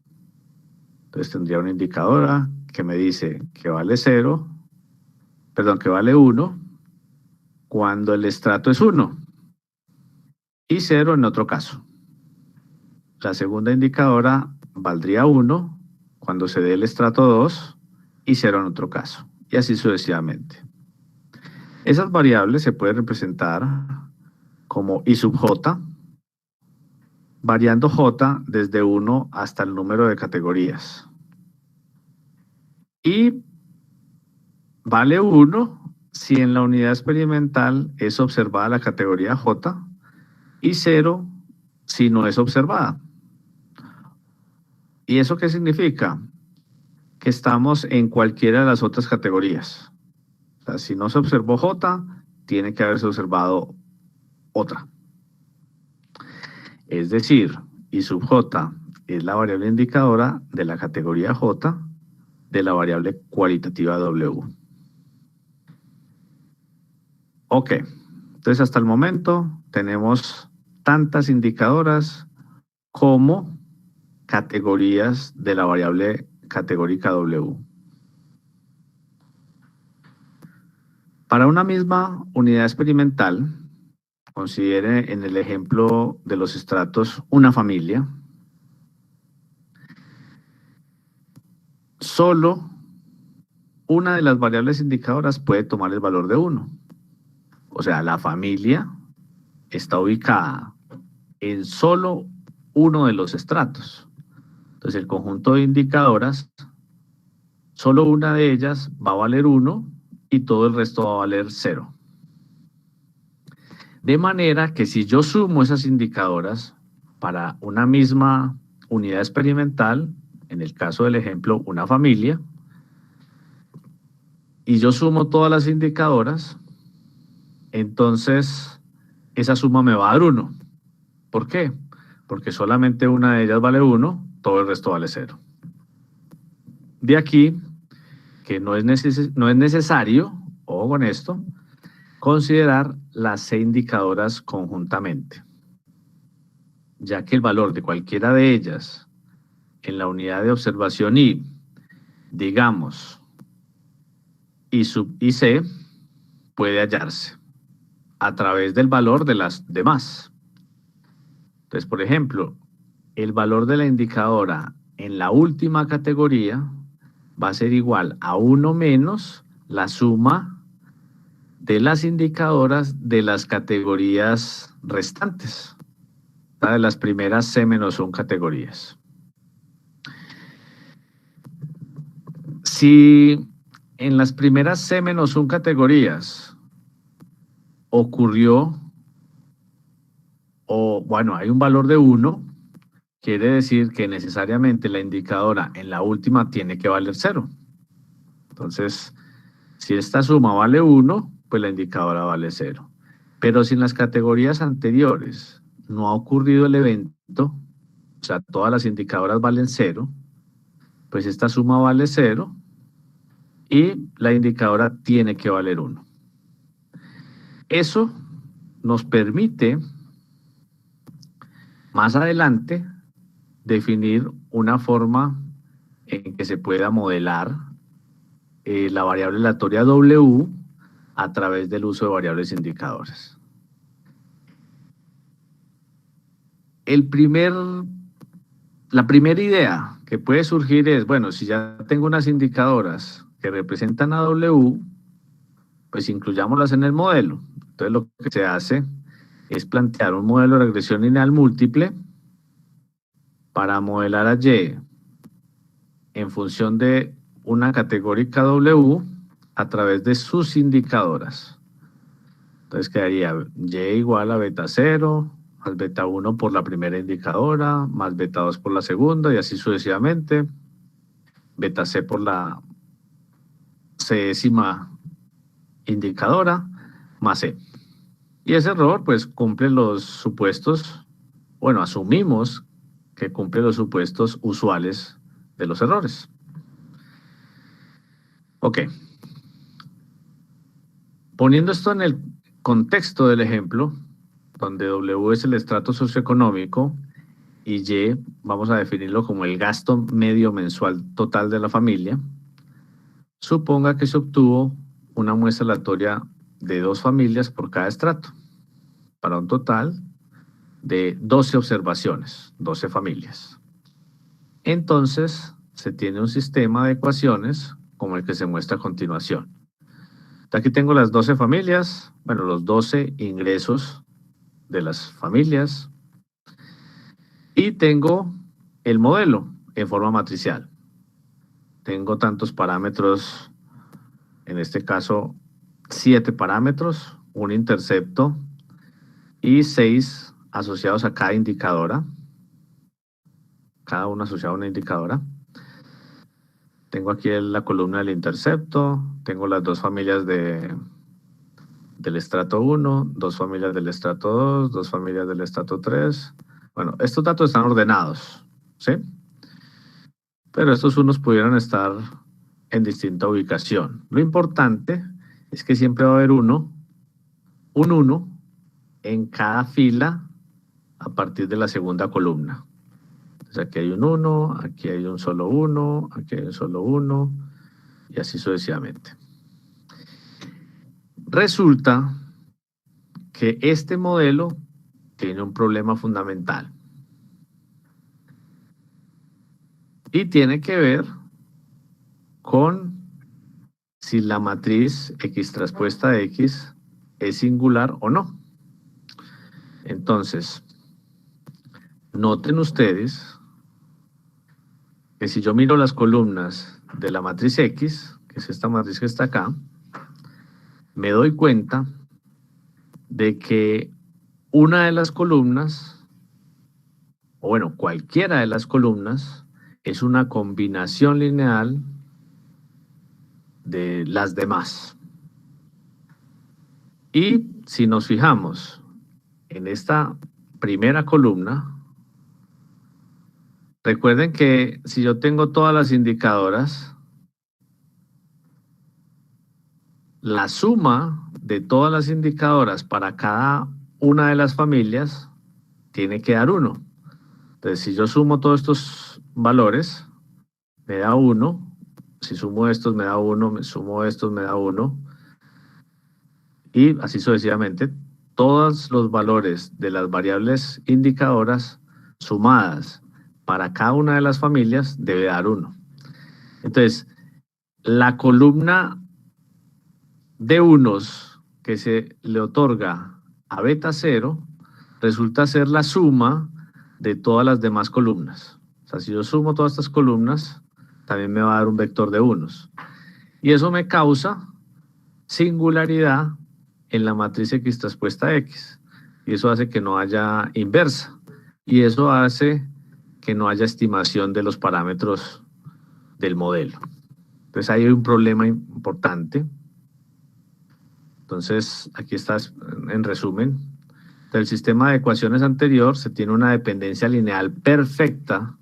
S1: Entonces tendría una indicadora que me dice que vale 0, perdón, que vale 1 cuando el estrato es 1 y 0 en otro caso. La segunda indicadora valdría 1 cuando se dé el estrato 2 y 0 en otro caso, y así sucesivamente. Esas variables se pueden representar como I sub j, variando j desde 1 hasta el número de categorías. Y vale 1 si en la unidad experimental es observada la categoría j y 0 si no es observada. ¿Y eso qué significa? Que estamos en cualquiera de las otras categorías. O sea, si no se observó j, tiene que haberse observado otra. Es decir, I sub j es la variable indicadora de la categoría j de la variable cualitativa w. Ok, entonces hasta el momento tenemos tantas indicadoras como categorías de la variable categórica w. Para una misma unidad experimental, considere en el ejemplo de los estratos una familia, solo una de las variables indicadoras puede tomar el valor de 1. O sea, la familia está ubicada en solo uno de los estratos. Entonces, el conjunto de indicadoras, solo una de ellas va a valer 1 y todo el resto va a valer 0. De manera que si yo sumo esas indicadoras para una misma unidad experimental, en el caso del ejemplo, una familia, y yo sumo todas las indicadoras, entonces esa suma me va a dar 1. ¿Por qué? Porque solamente una de ellas vale 1, todo el resto vale 0. De aquí que no es necesario, ojo con esto, considerar las C indicadoras conjuntamente, ya que el valor de cualquiera de ellas en la unidad de observación I, digamos, I sub IC, puede hallarse a través del valor de las demás. Entonces, por ejemplo, el valor de la indicadora en la última categoría va a ser igual a 1 menos la suma de las indicadoras de las categorías restantes, de las primeras C-1 categorías. Si en las primeras C-1 categorías ocurrió, bueno, hay un valor de 1, quiere decir que necesariamente la indicadora en la última tiene que valer 0. Entonces, si esta suma vale 1, pues la indicadora vale 0. Pero si en las categorías anteriores no ha ocurrido el evento, o sea, todas las indicadoras valen 0, pues esta suma vale 0 y la indicadora tiene que valer 1. Eso nos permite más adelante definir una forma en que se pueda modelar la variable aleatoria W a través del uso de variables indicadoras. La primera idea que puede surgir es, bueno, si ya tengo unas indicadoras que representan a W, pues incluyámoslas en el modelo. Entonces lo que se hace es plantear un modelo de regresión lineal múltiple para modelar a Y en función de una categórica W a través de sus indicadoras. Entonces quedaría Y igual a beta 0 más beta 1 por la primera indicadora, más beta 2 por la segunda y así sucesivamente. Beta C por la C-décima indicadora más C. Y ese error pues cumple los supuestos, bueno, asumimos que cumple los supuestos usuales de los errores. Ok. Poniendo esto en el contexto del ejemplo, donde W es el estrato socioeconómico y Y vamos a definirlo como el gasto medio mensual total de la familia, Suponga que se obtuvo una muestra aleatoria de 2 familias por cada estrato, para un total de 12 observaciones, 12 familias. Entonces, se tiene un sistema de ecuaciones como el que se muestra a continuación. Aquí tengo las 12 familias, bueno, los 12 ingresos de las familias, y tengo el modelo en forma matricial. Tengo tantos parámetros, en este caso 7 parámetros, un intercepto y 6 asociados a cada indicadora, cada uno asociado a una indicadora. Tengo aquí la columna del intercepto, tengo las 2 familias del estrato 1, 2 familias del estrato 2, 2 familias del estrato 3. Bueno, estos datos están ordenados, ¿sí? Pero estos unos pudieran estar en distinta ubicación. Lo importante es que siempre va a haber un 1 en cada fila a partir de la segunda columna. Entonces aquí hay un 1, aquí hay un solo 1, aquí hay un solo 1, y así sucesivamente. Resulta que este modelo tiene un problema fundamental. Y tiene que ver con si la matriz X traspuesta a X es singular o no. Entonces, noten ustedes que si yo miro las columnas de la matriz X, que es esta matriz que está acá, me doy cuenta de que una de las columnas, o bueno, cualquiera de las columnas, es una combinación lineal de las demás. Y si nos fijamos en esta primera columna, recuerden que si yo tengo todas las indicadoras, la suma de todas las indicadoras para cada una de las familias tiene que dar 1. Entonces, si yo sumo todos estos valores, me da 1. Si sumo estos, me da 1. Me sumo estos, me da 1. Y así sucesivamente, todos los valores de las variables indicadoras sumadas para cada una de las familias debe dar 1. Entonces, la columna de unos que se le otorga a beta 0 resulta ser la suma de todas las demás columnas. O sea, si yo sumo todas estas columnas, también me va a dar un vector de unos. Y eso me causa singularidad en la matriz X traspuesta a X. Y eso hace que no haya inversa. Y eso hace que no haya estimación de los parámetros del modelo. Entonces ahí hay un problema importante. Entonces aquí está en resumen. Del sistema de ecuaciones anterior se tiene una dependencia lineal perfecta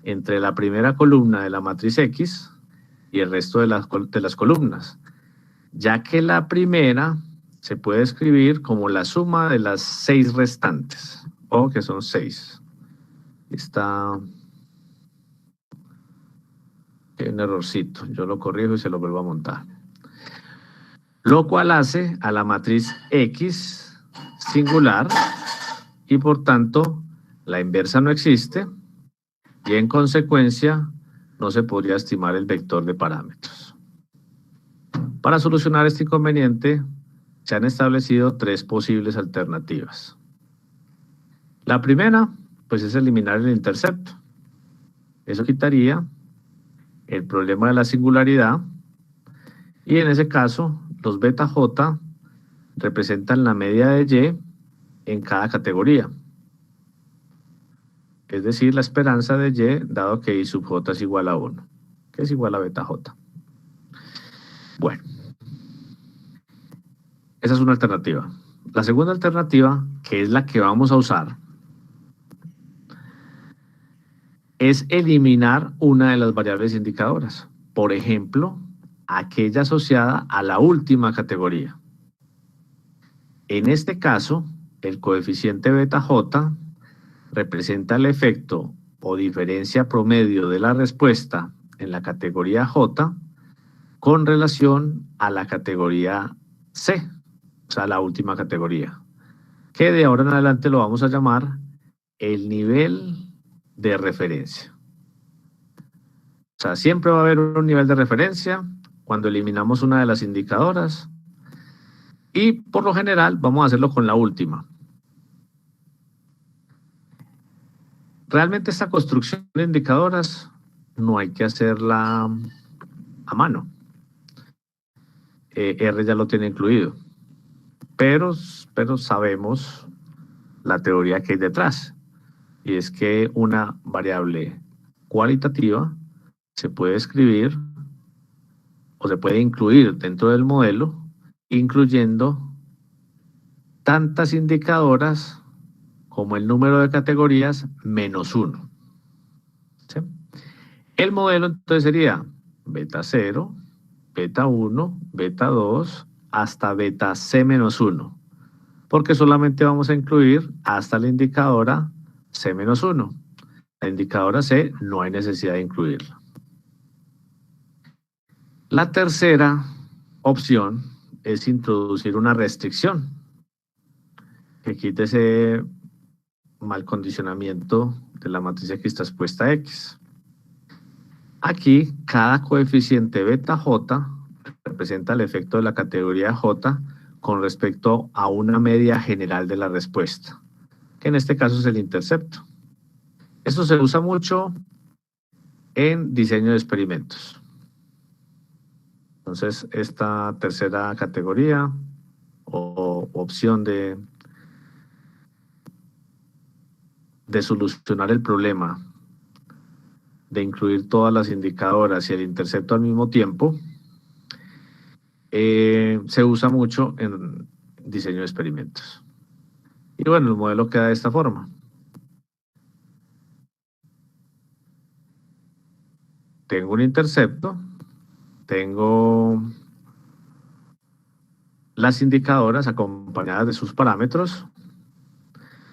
S1: entre la primera columna de la matriz X y el resto de las columnas, ya que la primera se puede escribir como la suma de las 6 restantes, o que son 6. Está un errorcito, yo lo corrijo y se lo vuelvo a montar. Lo cual hace a la matriz X singular y por tanto la inversa no existe y en consecuencia no se podría estimar el vector de parámetros. Para solucionar este inconveniente se han establecido 3 posibles alternativas. La primera, pues, es eliminar el intercepto. Eso quitaría el problema de la singularidad y en ese caso los beta J representan la media de Y en cada categoría. Es decir, la esperanza de Y dado que Y sub J es igual a 1, que es igual a beta J. Bueno, esa es una alternativa. La segunda alternativa, que es la que vamos a usar, es eliminar una de las variables indicadoras. Por ejemplo, aquella asociada a la última categoría. En este caso, el coeficiente beta J representa el efecto o diferencia promedio de la respuesta en la categoría J con relación a la categoría C, o sea, la última categoría, que de ahora en adelante lo vamos a llamar el nivel de referencia. O sea, siempre va a haber un nivel de referencia cuando eliminamos una de las indicadoras y por lo general vamos a hacerlo con la última. Realmente esta construcción de indicadoras no hay que hacerla a mano. R ya lo tiene incluido, pero sabemos la teoría que hay detrás, y es que una variable cualitativa se puede escribir o se puede incluir dentro del modelo, incluyendo tantas indicadoras como el número de categorías menos 1. ¿Sí? El modelo entonces sería beta 0, beta 1, beta 2, hasta beta C menos 1, porque solamente vamos a incluir hasta la indicadora C menos 1. La indicadora C no hay necesidad de incluirla. La tercera opción es introducir una restricción que quite ese mal condicionamiento de la matriz X expuesta X. Aquí, cada coeficiente beta J representa el efecto de la categoría J con respecto a una media general de la respuesta, que en este caso es el intercepto. Esto se usa mucho en diseño de experimentos. Entonces, esta tercera categoría o opción de solucionar el problema de incluir todas las indicadoras y el intercepto al mismo tiempo, se usa mucho en diseño de experimentos. Y bueno, el modelo queda de esta forma. Tengo un intercepto, tengo las indicadoras acompañadas de sus parámetros,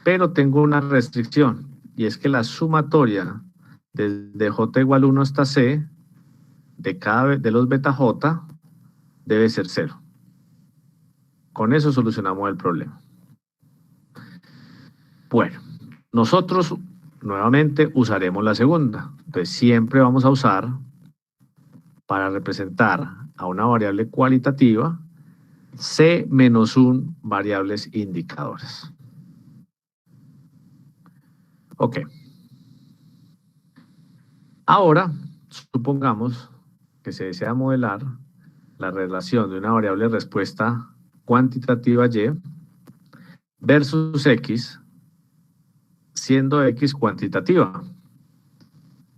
S1: pero tengo una restricción, y es que la sumatoria desde J igual 1 hasta C de los beta J debe ser 0. Con eso solucionamos el problema. Bueno, nosotros nuevamente usaremos la segunda. Entonces siempre vamos a usar, para representar a una variable cualitativa, C menos 1 variables indicadoras. Ok. Ahora, supongamos que se desea modelar la relación de una variable respuesta cuantitativa Y versus X, siendo X cuantitativa.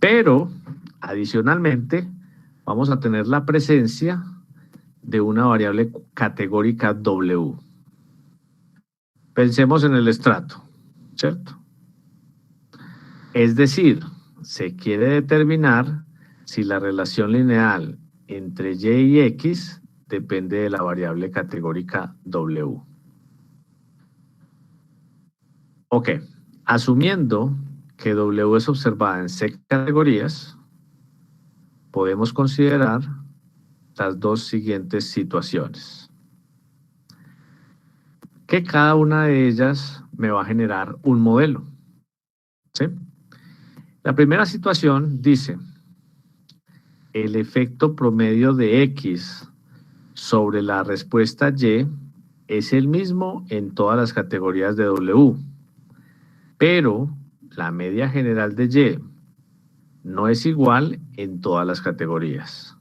S1: Pero, adicionalmente, vamos a tener la presencia de una variable categórica W. Pensemos en el estrato, ¿cierto? Es decir, se quiere determinar si la relación lineal entre Y y X depende de la variable categórica W. Ok, asumiendo que W es observada en C categorías, podemos considerar las dos siguientes situaciones. Que cada una de ellas me va a generar un modelo. ¿Sí? La primera situación dice, el efecto promedio de X sobre la respuesta Y es el mismo en todas las categorías de W, pero la media general de Y no es igual en todas las categorías.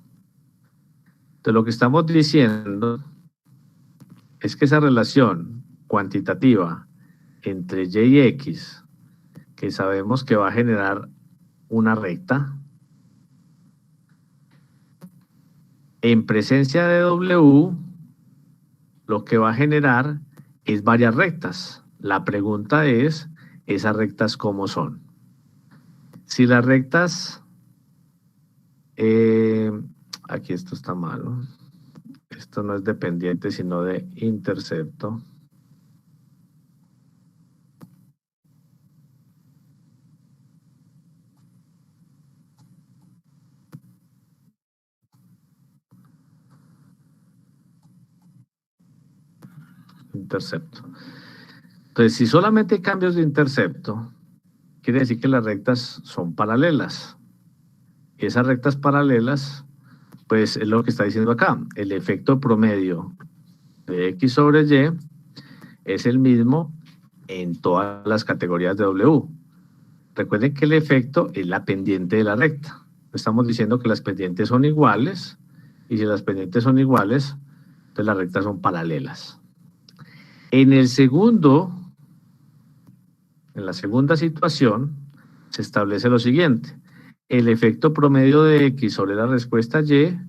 S1: Entonces, lo que estamos diciendo es que esa relación cuantitativa entre Y y X, que sabemos que va a generar una recta, en presencia de W, lo que va a generar es varias rectas. La pregunta es, ¿esas rectas cómo son? Si las rectas, aquí esto está malo, esto no es dependiente sino de intercepto. intercepto. Entonces, si solamente hay cambios de intercepto, quiere decir que las rectas son paralelas. Y esas rectas paralelas, pues es lo que está diciendo acá. El efecto promedio de X sobre Y es el mismo en todas las categorías de W. Recuerden que el efecto es la pendiente de la recta. Estamos diciendo que las pendientes son iguales, y si las pendientes son iguales, entonces las rectas son paralelas. En la segunda situación, se establece lo siguiente. El efecto promedio de X sobre la respuesta Y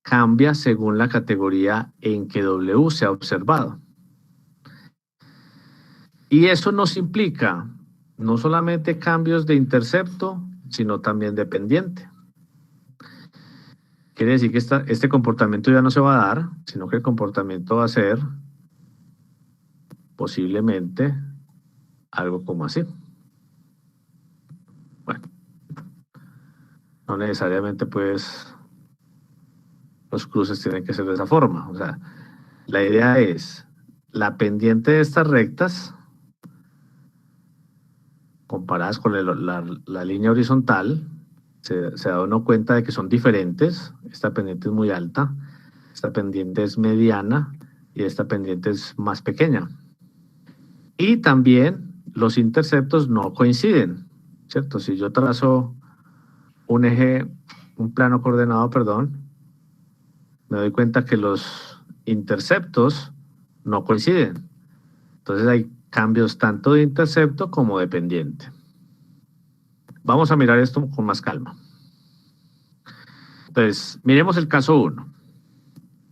S1: cambia según la categoría en que W se ha observado. Y eso nos implica no solamente cambios de intercepto, sino también de pendiente. Quiere decir que este comportamiento ya no se va a dar, sino que el comportamiento va a ser posiblemente algo como así. Bueno, no necesariamente pues los cruces tienen que ser de esa forma. O sea, la idea es la pendiente de estas rectas comparadas con la línea horizontal, se da uno cuenta de que son diferentes. Esta pendiente es muy alta, esta pendiente es mediana y esta pendiente es más pequeña. Y también los interceptos no coinciden, ¿cierto? Si yo trazo un plano coordenado, perdón, me doy cuenta que los interceptos no coinciden. Entonces hay cambios tanto de intercepto como de pendiente. Vamos a mirar esto con más calma. Entonces, miremos el caso 1.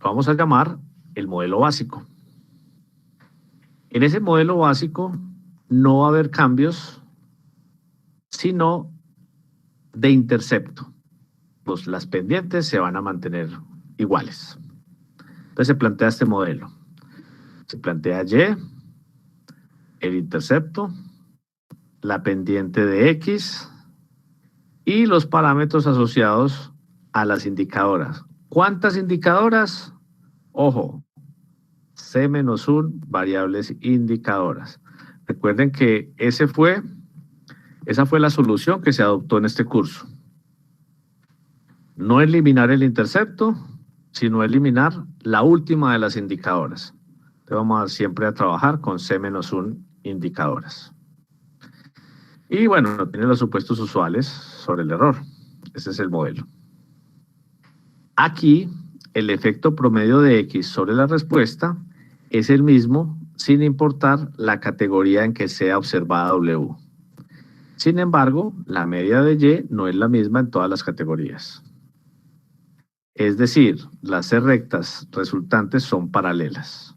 S1: Lo vamos a llamar el modelo básico. En ese modelo básico no va a haber cambios, sino de intercepto. Pues las pendientes se van a mantener iguales. Entonces se plantea este modelo. Se plantea Y, el intercepto, la pendiente de X y los parámetros asociados a las indicadoras. ¿Cuántas indicadoras? Ojo, C-1 variables indicadoras. Recuerden que esa fue la solución que se adoptó en este curso. No eliminar el intercepto, sino eliminar la última de las indicadoras. Entonces vamos siempre a trabajar con C-1 indicadoras. Y bueno, tiene los supuestos usuales sobre el error. Ese es el modelo. Aquí, el efecto promedio de X sobre la respuesta es el mismo sin importar la categoría en que sea observada W. Sin embargo, la media de Y no es la misma en todas las categorías. Es decir, las C rectas resultantes son paralelas.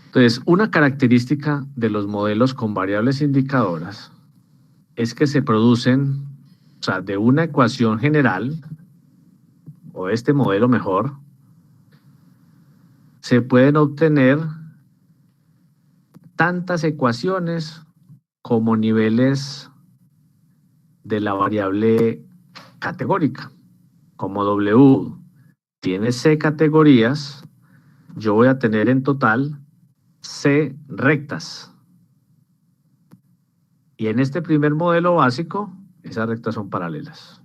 S1: Entonces, una característica de los modelos con variables indicadoras es que se producen, o sea, de una ecuación general, o este modelo mejor, se pueden obtener tantas ecuaciones como niveles de la variable categórica. Como W tiene C categorías, yo voy a tener en total C rectas. Y en este primer modelo básico, esas rectas son paralelas.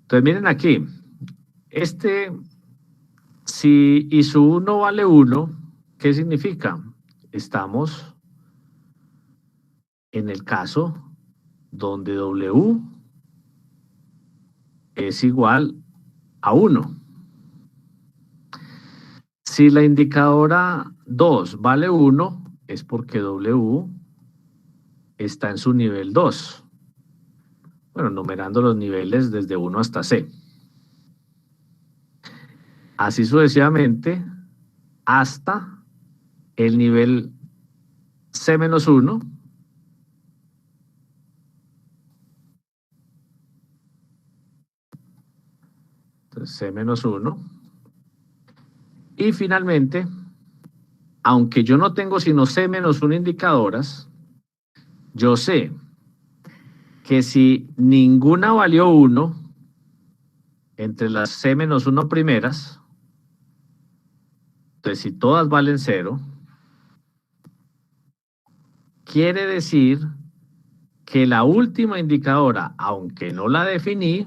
S1: Entonces miren aquí, si I sub 1 vale 1, ¿qué significa? Estamos en el caso donde W es igual a 1. Si la indicadora 2 vale 1, es porque W está en su nivel 2. Bueno, numerando los niveles desde 1 hasta C. Así sucesivamente hasta el nivel C-1. Entonces C-1. Y finalmente, aunque yo no tengo sino C-1 indicadoras, yo sé que si ninguna valió 1 entre las C-1 primeras, Entonces, si todas valen 0, quiere decir que la última indicadora, aunque no la definí,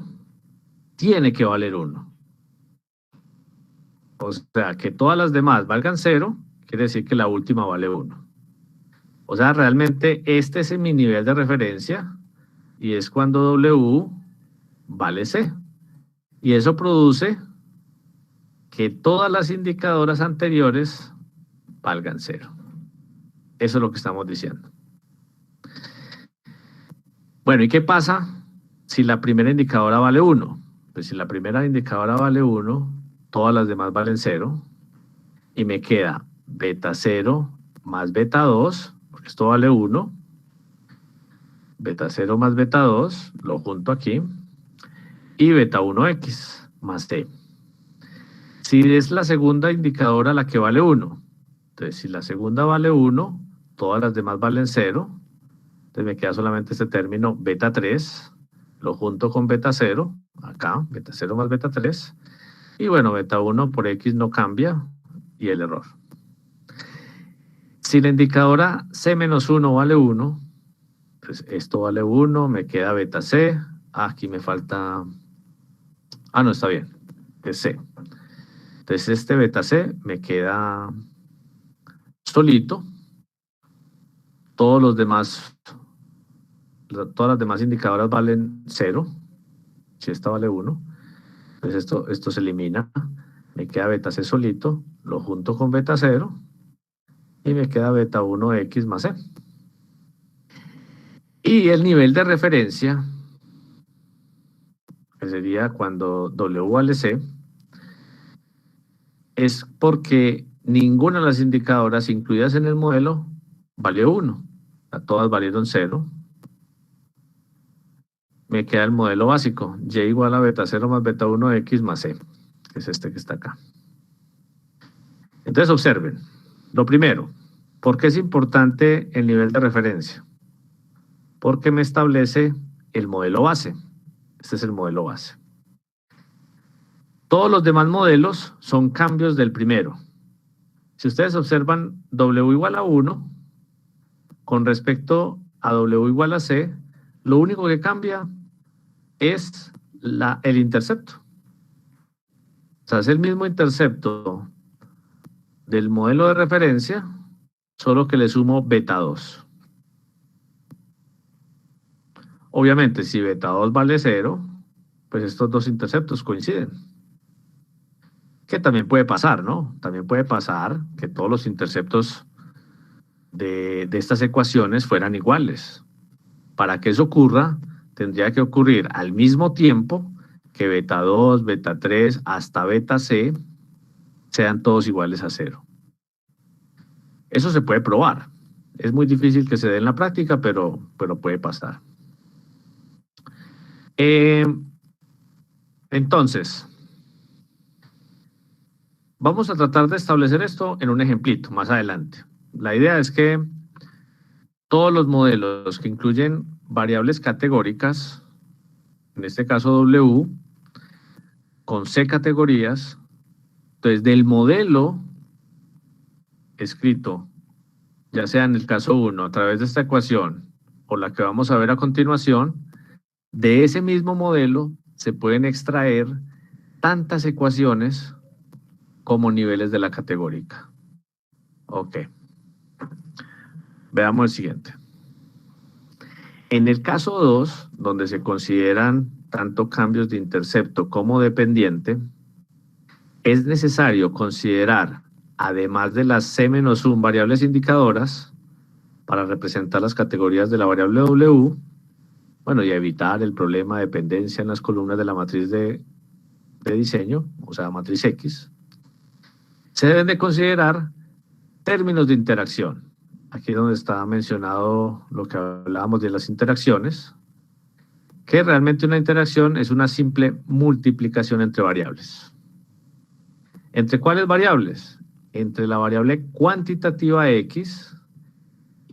S1: tiene que valer 1. O sea, que todas las demás valgan 0, quiere decir que la última vale 1. O sea, realmente este es mi nivel de referencia y es cuando W vale C. Y eso produce que todas las indicadoras anteriores valgan 0. Eso es lo que estamos diciendo. Bueno, ¿y qué pasa si la primera indicadora vale 1? Pues si la primera indicadora vale 1, todas las demás valen 0, y me queda beta 0 más beta 2, porque esto vale 1, beta 0 más beta 2, lo junto aquí, y beta 1x más t. Si es la segunda indicadora la que vale 1, entonces si la segunda vale 1, todas las demás valen 0, entonces me queda solamente este término beta 3, lo junto con beta 0, acá, beta 0 más beta 3, y bueno, beta 1 por x no cambia, y el error. Si la indicadora C menos 1 vale 1, pues esto vale 1, me queda beta C, aquí me falta, no, está bien, es C. Entonces este beta C me queda solito, todas las demás indicadoras valen 0, si esta vale 1, entonces esto se elimina, me queda beta C solito, lo junto con beta 0, y me queda beta 1x más C. Y el nivel de referencia, que sería cuando W vale C, es porque ninguna de las indicadoras incluidas en el modelo valió 1. O sea, todas valieron 0. Me queda el modelo básico, y igual a beta 0 más beta 1x más c, que es este que está acá. Entonces observen, lo primero, ¿por qué es importante el nivel de referencia? Porque me establece el modelo base. Este es el modelo base. Todos los demás modelos son cambios del primero. Si ustedes observan W igual a 1, con respecto a W igual a C, lo único que cambia es el intercepto. O sea, es el mismo intercepto del modelo de referencia, solo que le sumo beta 2. Obviamente, si beta 2 vale 0, pues estos dos interceptos coinciden. Que también puede pasar, ¿no? También puede pasar que todos los interceptos de estas ecuaciones fueran iguales. Para que eso ocurra, tendría que ocurrir al mismo tiempo que beta 2, beta 3, hasta beta C sean todos iguales a 0. Eso se puede probar. Es muy difícil que se dé en la práctica, pero puede pasar. Entonces, vamos a tratar de establecer esto en un ejemplito más adelante. La idea es que todos los modelos que incluyen variables categóricas, en este caso W, con C categorías, entonces del modelo escrito, ya sea en el caso 1 a través de esta ecuación o la que vamos a ver a continuación, de ese mismo modelo se pueden extraer tantas ecuaciones como niveles de la categórica. Ok. Veamos el siguiente. En el caso 2, donde se consideran tanto cambios de intercepto como dependiente, es necesario considerar, además de las C-1 variables indicadoras, para representar las categorías de la variable W, bueno, y evitar el problema de dependencia en las columnas de la matriz de diseño, o sea, matriz X, se deben de considerar términos de interacción. Aquí es donde está mencionado lo que hablábamos de las interacciones, que realmente una interacción es una simple multiplicación entre variables. ¿Entre cuáles variables? Entre la variable cuantitativa X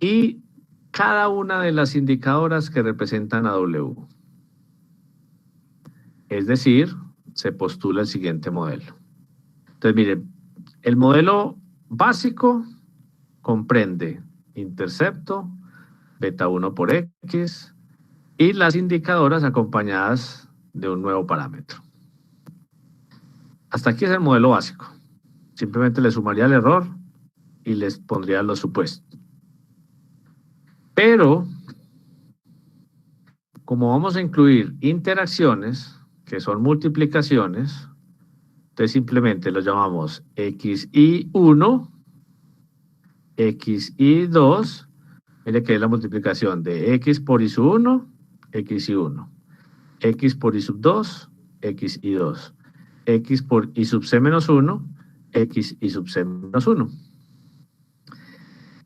S1: y cada una de las indicadoras que representan a W. Es decir, se postula el siguiente modelo. Entonces, miren, El modelo básico comprende intercepto, beta 1 por X y las indicadoras acompañadas de un nuevo parámetro. Hasta aquí es el modelo básico. Simplemente le sumaría el error y les pondría los supuestos. Pero, como vamos a incluir interacciones, que son multiplicaciones, entonces simplemente lo llamamos xi1, xi2, mire que es la multiplicación de x por i sub 1, xi1, x por i sub 2, xi2, x por i sub c menos 1, x i sub c menos 1.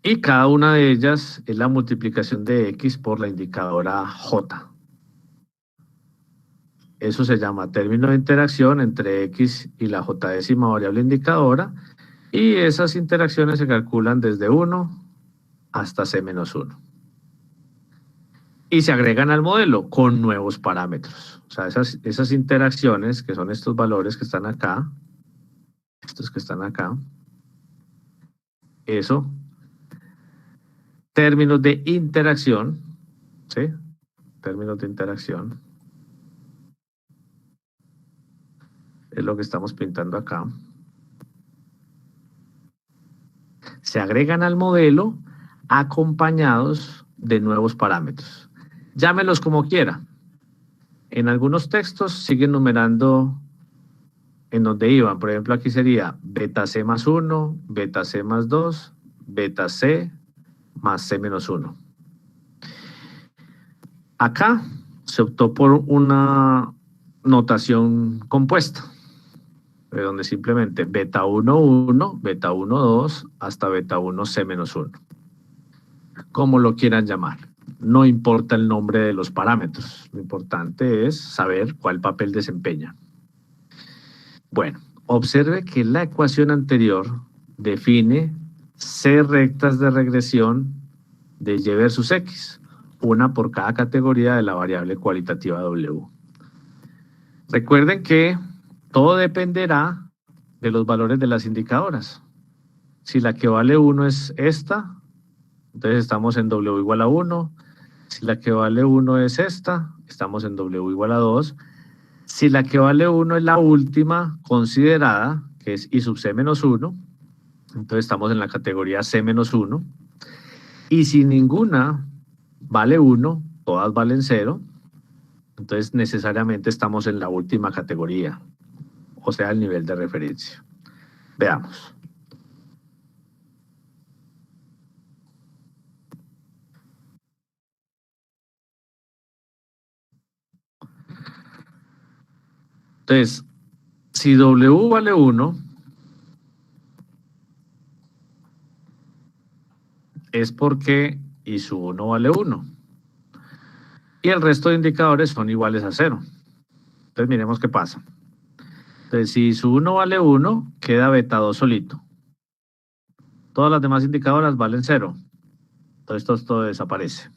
S1: Y cada una de ellas es la multiplicación de x por la indicadora j. Eso se llama término de interacción entre x y la j décima variable indicadora, y esas interacciones se calculan desde 1 hasta c menos 1. Y se agregan al modelo con nuevos parámetros. O sea, esas interacciones, que son estos valores que están acá, estos que están acá, eso, términos de interacción, ¿sí? Términos de interacción. Es lo que estamos pintando acá. Se agregan al modelo acompañados de nuevos parámetros. Llámelos como quiera. En algunos textos siguen numerando en donde iban. Por ejemplo, aquí sería beta c más 1, beta c más 2, beta c más c menos 1. Acá se optó por una notación compuesta, de donde simplemente beta 1, 1, beta 1, 2, hasta beta 1, c menos 1. Como lo quieran llamar. No importa el nombre de los parámetros. Lo importante es saber cuál papel desempeña. Bueno, observe que la ecuación anterior define c rectas de regresión de y versus x, una por cada categoría de la variable cualitativa w. Recuerden que todo dependerá de los valores de las indicadoras. Si la que vale 1 es esta, entonces estamos en w igual a 1. Si la que vale 1 es esta, estamos en w igual a 2. Si la que vale 1 es la última considerada, que es i sub c menos 1, entonces estamos en la categoría c menos 1. Y si ninguna vale 1, todas valen 0, entonces necesariamente estamos en la última categoría, o sea, el nivel de referencia. Veamos. Entonces, si W vale 1, es porque I sub 1 vale 1. Y el resto de indicadores son iguales a 0. Entonces, miremos qué pasa. Entonces, si I sub 1 vale 1, queda beta 2 solito. Todas las demás indicadoras valen 0. Entonces, todo desaparece.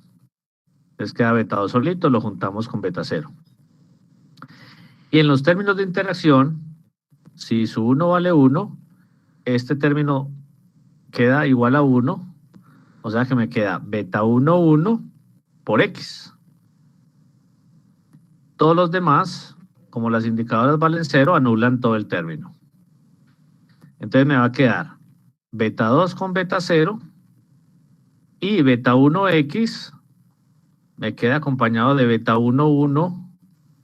S1: Entonces, queda beta 2 solito, lo juntamos con beta 0. Y en los términos de interacción, si I sub 1 vale 1, este término queda igual a 1, o sea que me queda beta 1, 1 por x. Todos los demás, como las indicadoras valen 0, anulan todo el término. Entonces me va a quedar beta 2 con beta 0 y beta 1x me queda acompañado de beta 1, 1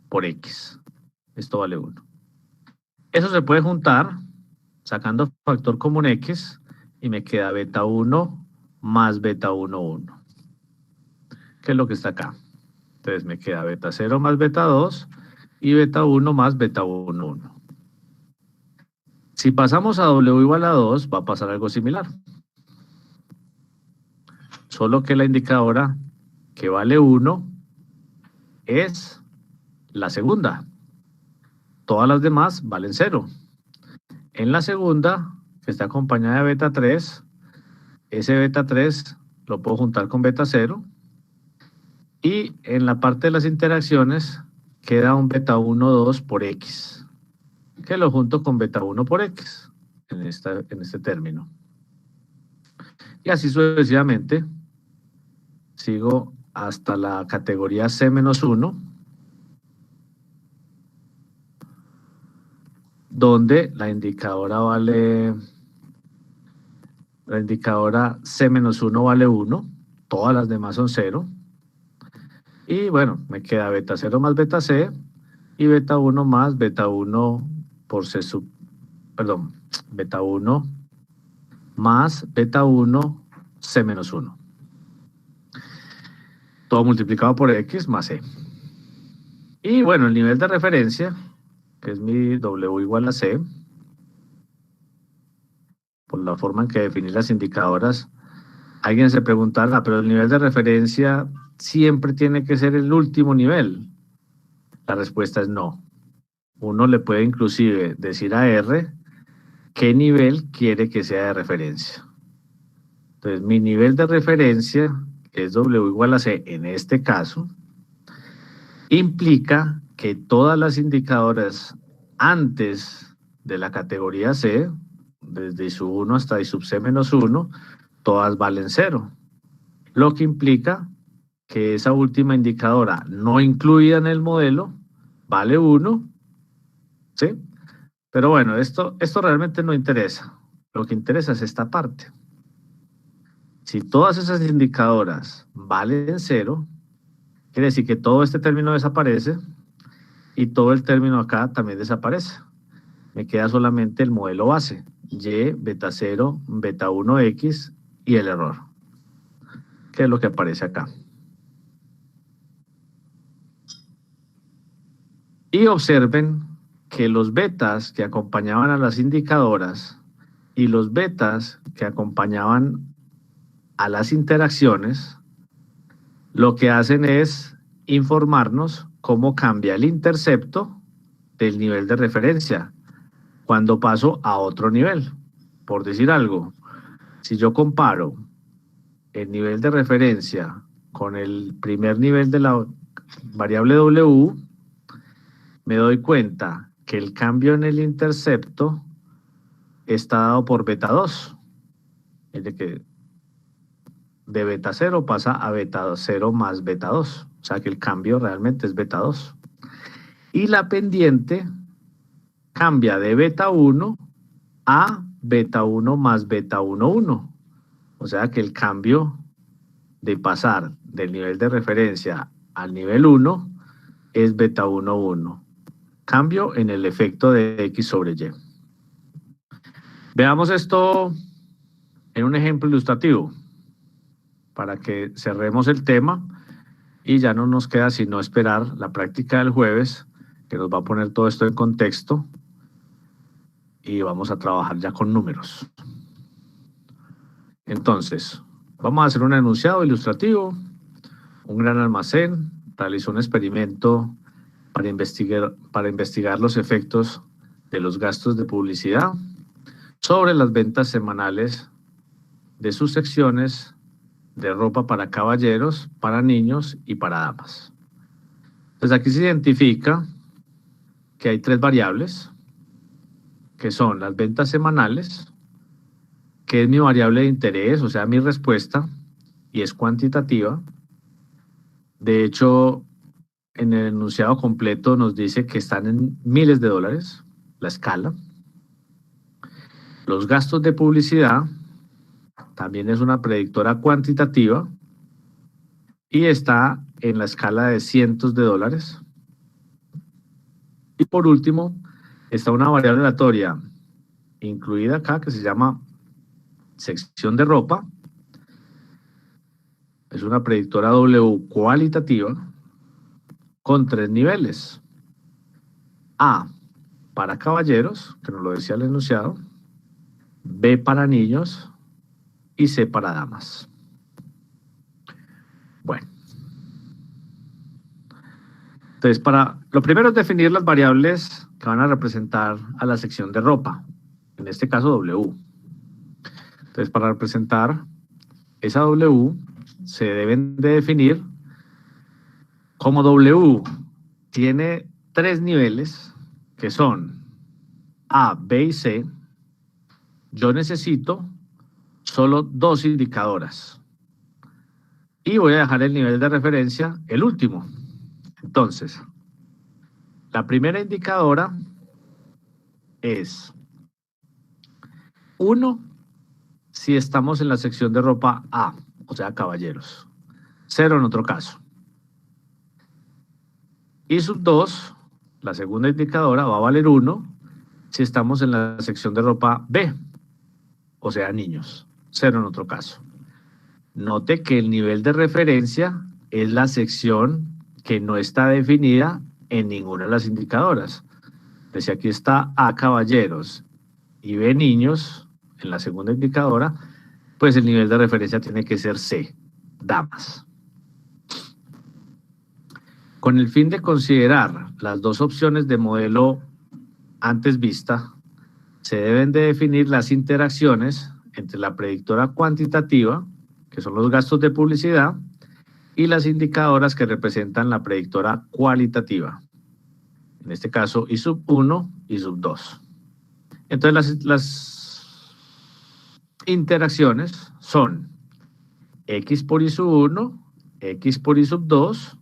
S1: por x. Esto vale 1. Eso se puede juntar sacando factor común x y me queda beta 1 más beta 1, 1. ¿Qué es lo que está acá? Entonces me queda beta 0 más beta 2 y beta 1 más beta 1, 1. Si pasamos a w igual a 2, va a pasar algo similar. Solo que la indicadora que vale 1 es la segunda. Todas las demás valen 0. En la segunda, que está acompañada de beta 3, ese beta 3 lo puedo juntar con beta 0. Y en la parte de las interacciones queda un beta 1, 2 por x, que lo junto con beta 1 por x. en este término. Y así sucesivamente, sigo hasta la categoría C-1, donde la indicadora C-1 vale 1, todas las demás son 0. Y bueno, me queda beta 0 más beta C y beta 1 más beta 1 por C sub, perdón, beta 1 más beta 1 C-1. Todo multiplicado por X más E. Y bueno, el nivel de referencia, que es mi W igual a C, por la forma en que definir las indicadoras, alguien se preguntará, pero el nivel de referencia siempre tiene que ser el último nivel. La respuesta es no. Uno le puede inclusive decir a R qué nivel quiere que sea de referencia. Entonces, mi nivel de referencia, que es W igual a C en este caso, implica que todas las indicadoras antes de la categoría C, desde sub 1 hasta sub C-1, todas valen 0. Lo que implica que esa última indicadora no incluida en el modelo vale 1, ¿sí? Pero bueno, esto realmente no interesa. Lo que interesa es esta parte. Si todas esas indicadoras valen 0, quiere decir que todo este término desaparece y todo el término acá también desaparece. Me queda solamente el modelo base, Y, beta 0, beta 1X y el error, que es lo que aparece acá. Y observen que los betas que acompañaban a las indicadoras y los betas que acompañaban a las interacciones, lo que hacen es informarnos cómo cambia el intercepto del nivel de referencia cuando paso a otro nivel. Por decir algo, si yo comparo el nivel de referencia con el primer nivel de la variable W, me doy cuenta que el cambio en el intercepto está dado por beta 2, es de que de beta 0 pasa a beta 0 más beta 2, o sea que el cambio realmente es beta 2. Y la pendiente cambia de beta 1 a beta 1 más beta 1,1, o sea que el cambio de pasar del nivel de referencia al nivel 1 es beta 1,1. Cambio en el efecto de X sobre Y. Veamos esto en un ejemplo ilustrativo para que cerremos el tema y ya no nos queda sino esperar la práctica del jueves, que nos va a poner todo esto en contexto y vamos a trabajar ya con números. Entonces, vamos a hacer un enunciado ilustrativo. Un gran almacén realizó un experimento para investigar los efectos de los gastos de publicidad sobre las ventas semanales de sus secciones de ropa para caballeros, para niños y para damas. Entonces aquí se identifica que hay 3 variables, que son las ventas semanales, que es mi variable de interés, o sea, mi respuesta, y es cuantitativa. De hecho, en el enunciado completo nos dice que están en miles de dólares, la escala. Los gastos de publicidad también es una predictora cuantitativa y está en la escala de cientos de dólares. Y por último, está una variable aleatoria incluida acá que se llama sección de ropa. Es una predictora W cualitativa con 3 niveles. A para caballeros, que nos lo decía el enunciado, B para niños y C para damas. Bueno. Entonces, lo primero es definir las variables que van a representar a la sección de ropa, en este caso W. Entonces, para representar esa W, se deben de definir como W tiene 3 niveles, que son A, B y C. yo necesito solo 2 indicadoras. Y voy a dejar el nivel de referencia el último. Entonces, la primera indicadora es 1 si estamos en la sección de ropa A, o sea, caballeros. 0 en otro caso. Y sub 2, la segunda indicadora, va a valer 1 si estamos en la sección de ropa B, o sea, niños. 0 en otro caso. Note que el nivel de referencia es la sección que no está definida en ninguna de las indicadoras. Si aquí está A, caballeros, y B, niños, en la segunda indicadora, pues el nivel de referencia tiene que ser C, damas. Con el fin de considerar las dos opciones de modelo antes vista, se deben de definir las interacciones entre la predictora cuantitativa, que son los gastos de publicidad, y las indicadoras que representan la predictora cualitativa. En este caso, I sub 1 y sub 2. Entonces, las interacciones son X por I sub 1, X por I sub 2,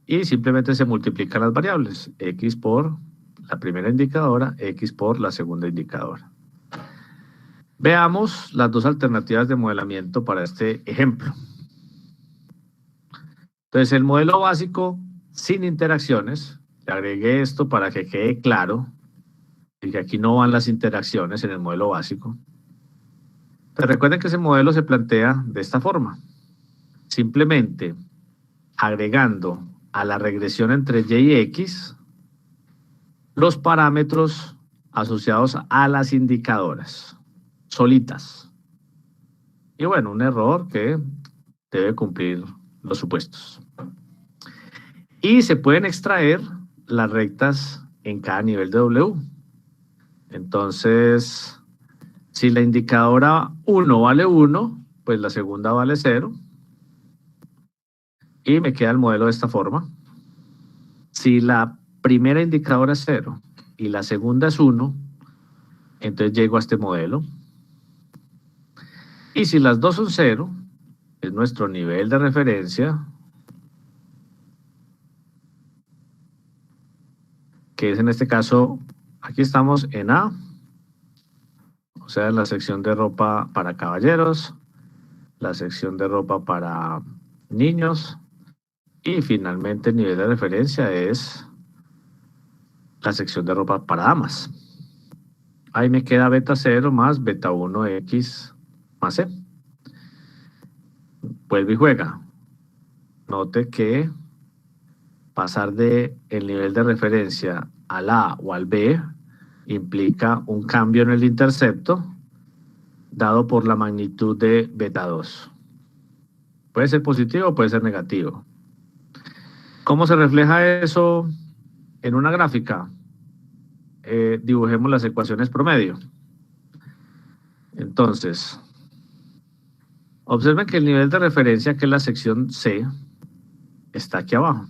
S1: y simplemente se multiplican las variables. X por la primera indicadora, X por la segunda indicadora. Veamos las dos alternativas de modelamiento para este ejemplo. Entonces, el modelo básico sin interacciones, le agregué esto para que quede claro, y que aquí no van las interacciones en el modelo básico. Pero recuerden que ese modelo se plantea de esta forma. Simplemente agregando a la regresión entre Y y X los parámetros asociados a las indicadoras, solitas. Y bueno, un error que debe cumplir los supuestos. Y se pueden extraer las rectas en cada nivel de W. Entonces, si la indicadora 1 vale 1, pues la segunda vale 0. Y me queda el modelo de esta forma. Si la primera indicadora es 0 y la segunda es 1, entonces llego a este modelo. Y si las dos son 0, es nuestro nivel de referencia, que es en este caso, aquí estamos en A, o sea, en la sección de ropa para caballeros, la sección de ropa para niños, y finalmente el nivel de referencia es la sección de ropa para damas. Ahí me queda beta 0 más beta 1x más C. Vuelve y juega. Note que pasar de el nivel de referencia al A o al B implica un cambio en el intercepto dado por la magnitud de beta 2. Puede ser positivo o puede ser negativo. ¿Cómo se refleja eso en una gráfica? Dibujemos las ecuaciones promedio. Entonces, observen que el nivel de referencia, que es la sección C, está aquí abajo.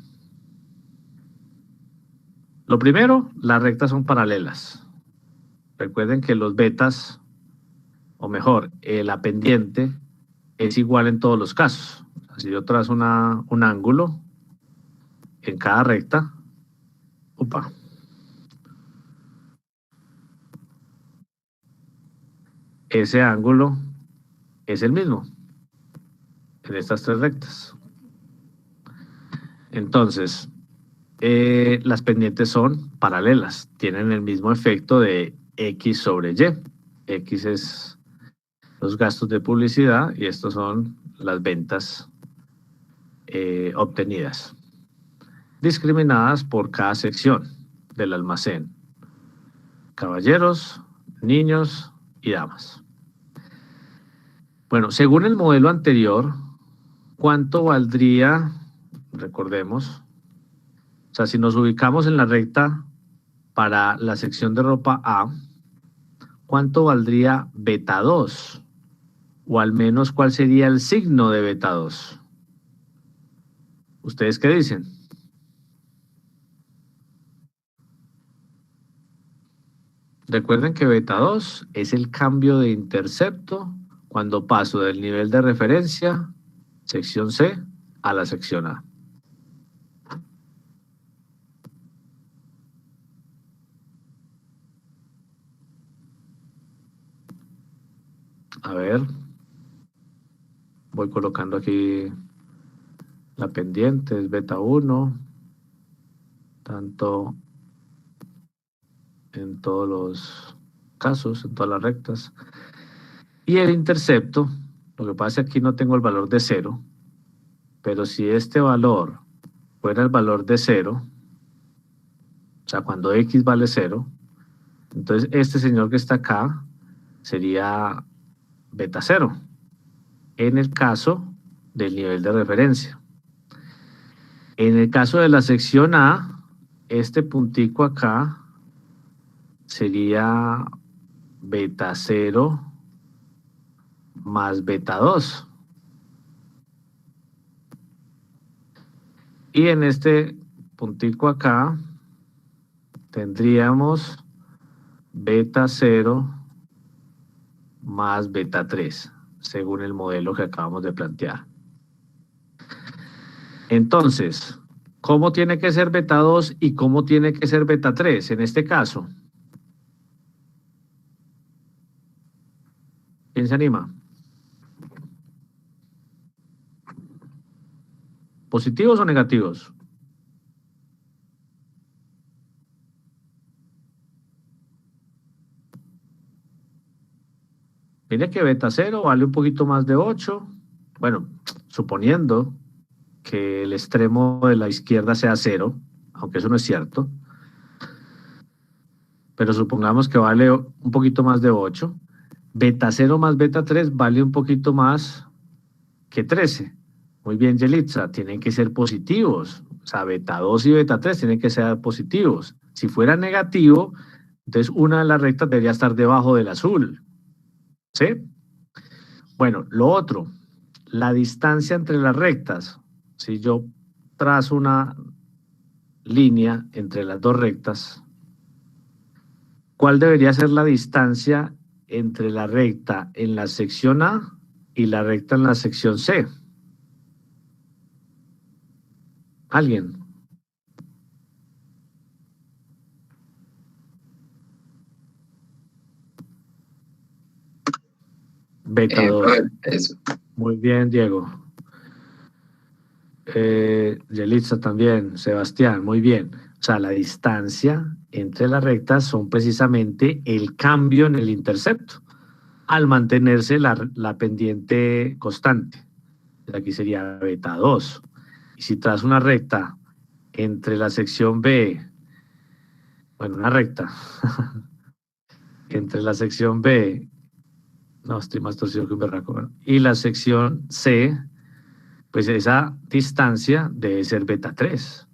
S1: Lo primero, las rectas son paralelas. Recuerden que los betas, o mejor, la pendiente, es igual en todos los casos. Si yo trazo un ángulo en cada recta, ese ángulo es el mismo en estas 3 rectas. Entonces, las pendientes son paralelas, tienen el mismo efecto de X sobre Y. X es los gastos de publicidad y estos son las ventas obtenidas, discriminadas por cada sección del almacén: caballeros, niños y damas. Bueno, según el modelo anterior, ¿cuánto valdría, recordemos, o sea, si nos ubicamos en la recta para la sección de ropa A, ¿cuánto valdría beta 2? O al menos, ¿cuál sería el signo de beta 2? ¿Ustedes qué dicen? Recuerden que beta 2 es el cambio de intercepto cuando paso del nivel de referencia, sección C, a la sección A. A ver, voy colocando aquí la pendiente, es beta 1, tanto en todos los casos, en todas las rectas. Y el intercepto, lo que pasa es que aquí no tengo el valor de 0, pero si este valor fuera el valor de 0, o sea, cuando x vale 0, entonces este señor que está acá sería beta 0, en el caso del nivel de referencia. En el caso de la sección A, este puntico acá sería beta 0 más beta 2. Y en este puntico acá tendríamos beta 0 más beta 3, según el modelo que acabamos de plantear. Entonces, ¿cómo tiene que ser beta 2 y cómo tiene que ser beta 3 en este caso? ¿Quién se anima? ¿Positivos o negativos? Mire que beta 0 vale un poquito más de 8. Bueno, suponiendo que el extremo de la izquierda sea 0, aunque eso no es cierto, pero supongamos que vale un poquito más de 8. Beta 0 más beta 3 vale un poquito más que 13. Muy bien, Yelitza, tienen que ser positivos. O sea, beta 2 y beta 3 tienen que ser positivos. Si fuera negativo, entonces una de las rectas debería estar debajo del azul. ¿Sí? Bueno, lo otro, la distancia entre las rectas. Si yo trazo una línea entre las dos rectas, ¿cuál debería ser la distancia entre la recta en la sección A y la recta en la sección C? ¿Alguien? Beta 2.
S2: Eso.
S1: Muy bien, Diego. Yelitza también, Sebastián, muy bien. O sea, la distancia entre las rectas son precisamente el cambio en el intercepto, al mantenerse la pendiente constante. Aquí sería beta 2. Y si tras una recta entre la sección B, bueno, una recta, entre la sección B, no, estoy más torcido que un berraco, bueno, y la sección C, pues esa distancia debe ser beta 3.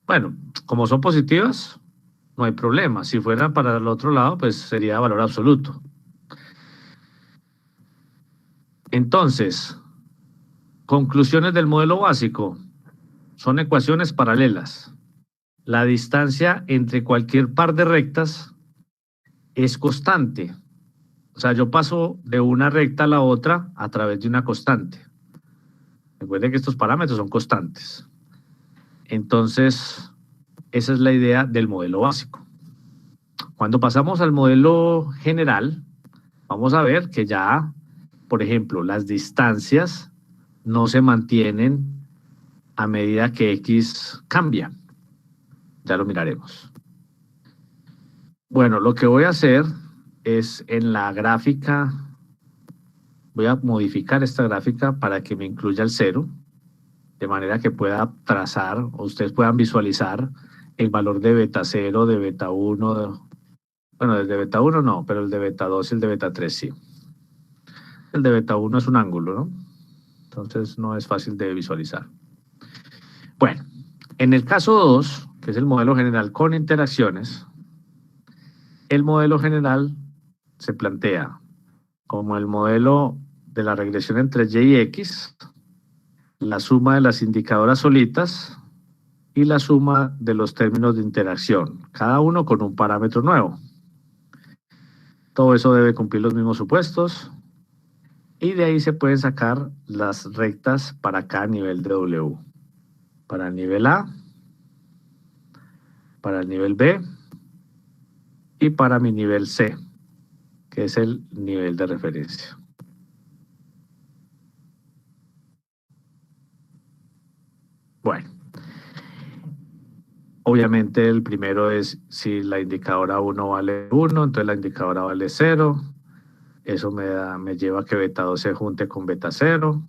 S1: Bueno, como son positivas, no hay problema. Si fueran para el otro lado, pues sería valor absoluto. Entonces, conclusiones del modelo básico. Son ecuaciones paralelas. La distancia entre cualquier par de rectas es constante. O sea, yo paso de una recta a la otra a través de una constante. Recuerden que estos parámetros son constantes. Entonces, esa es la idea del modelo básico. Cuando pasamos al modelo general, vamos a ver que ya, por ejemplo, las distancias no se mantienen a medida que X cambia. Ya lo miraremos. Bueno, lo que voy a hacer es en la gráfica, voy a modificar esta gráfica para que me incluya el 0, de manera que pueda trazar, o ustedes puedan visualizar el valor de beta 0, de beta 1, bueno, el de beta 1 no, pero el de beta 2 y el de beta 3 sí. El de beta 1 es un ángulo, ¿no? Entonces no es fácil de visualizar. Bueno, en el caso 2, que es el modelo general con interacciones, el modelo general se plantea como el modelo de la regresión entre y y x, la suma de las indicadoras solitas y la suma de los términos de interacción, cada uno con un parámetro nuevo. Todo eso debe cumplir los mismos supuestos. Y de ahí se pueden sacar las rectas para cada nivel de W. Para el nivel A, para el nivel B y para mi nivel C, que es el nivel de referencia. Bueno, obviamente el primero es si la indicadora 1 vale 1, entonces la indicadora vale 0. Eso me lleva a que beta 2 se junte con beta 0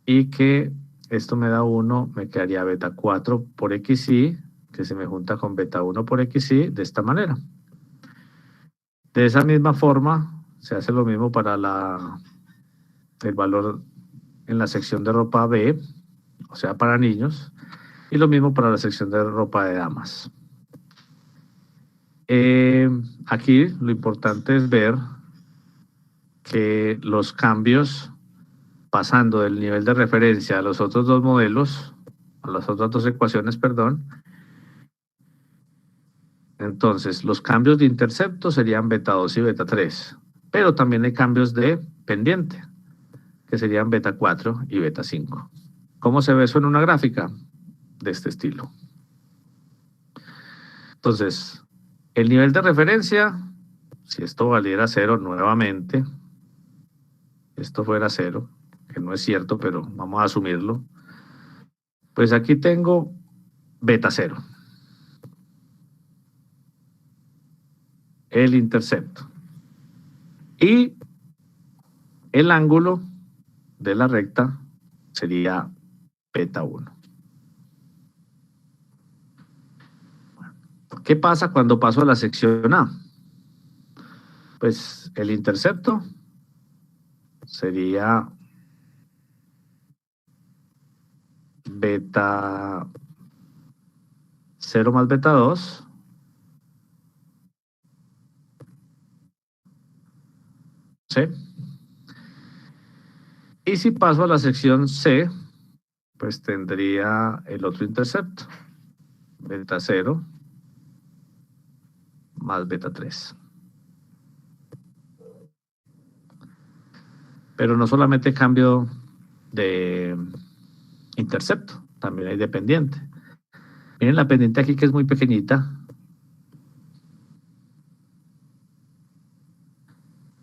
S1: y que esto me da 1, me quedaría beta 4 por XY, que se me junta con beta 1 por XY de esta manera. De esa misma forma, se hace lo mismo para el valor en la sección de ropa B, o sea, para niños, y lo mismo para la sección de ropa de damas. Aquí lo importante es ver que los cambios pasando del nivel de referencia a los otros dos modelos, a las otras dos ecuaciones, perdón, entonces los cambios de intercepto serían beta 2 y beta 3, pero también hay cambios de pendiente, que serían beta 4 y beta 5. ¿Cómo se ve eso en una gráfica? De este estilo. Entonces, el nivel de referencia, si esto valiera 0 nuevamente, esto fuera 0, que no es cierto, pero vamos a asumirlo, pues aquí tengo beta 0, el intercepto, y el ángulo de la recta sería beta 1. ¿Qué pasa cuando paso a la sección A? Pues el intercepto sería beta 0 más beta 2, ¿sí? Y si paso a la sección C, pues tendría el otro intercepto, beta 0 más beta 3. Pero no solamente cambio de intercepto, también hay de pendiente. Miren la pendiente aquí que es muy pequeñita.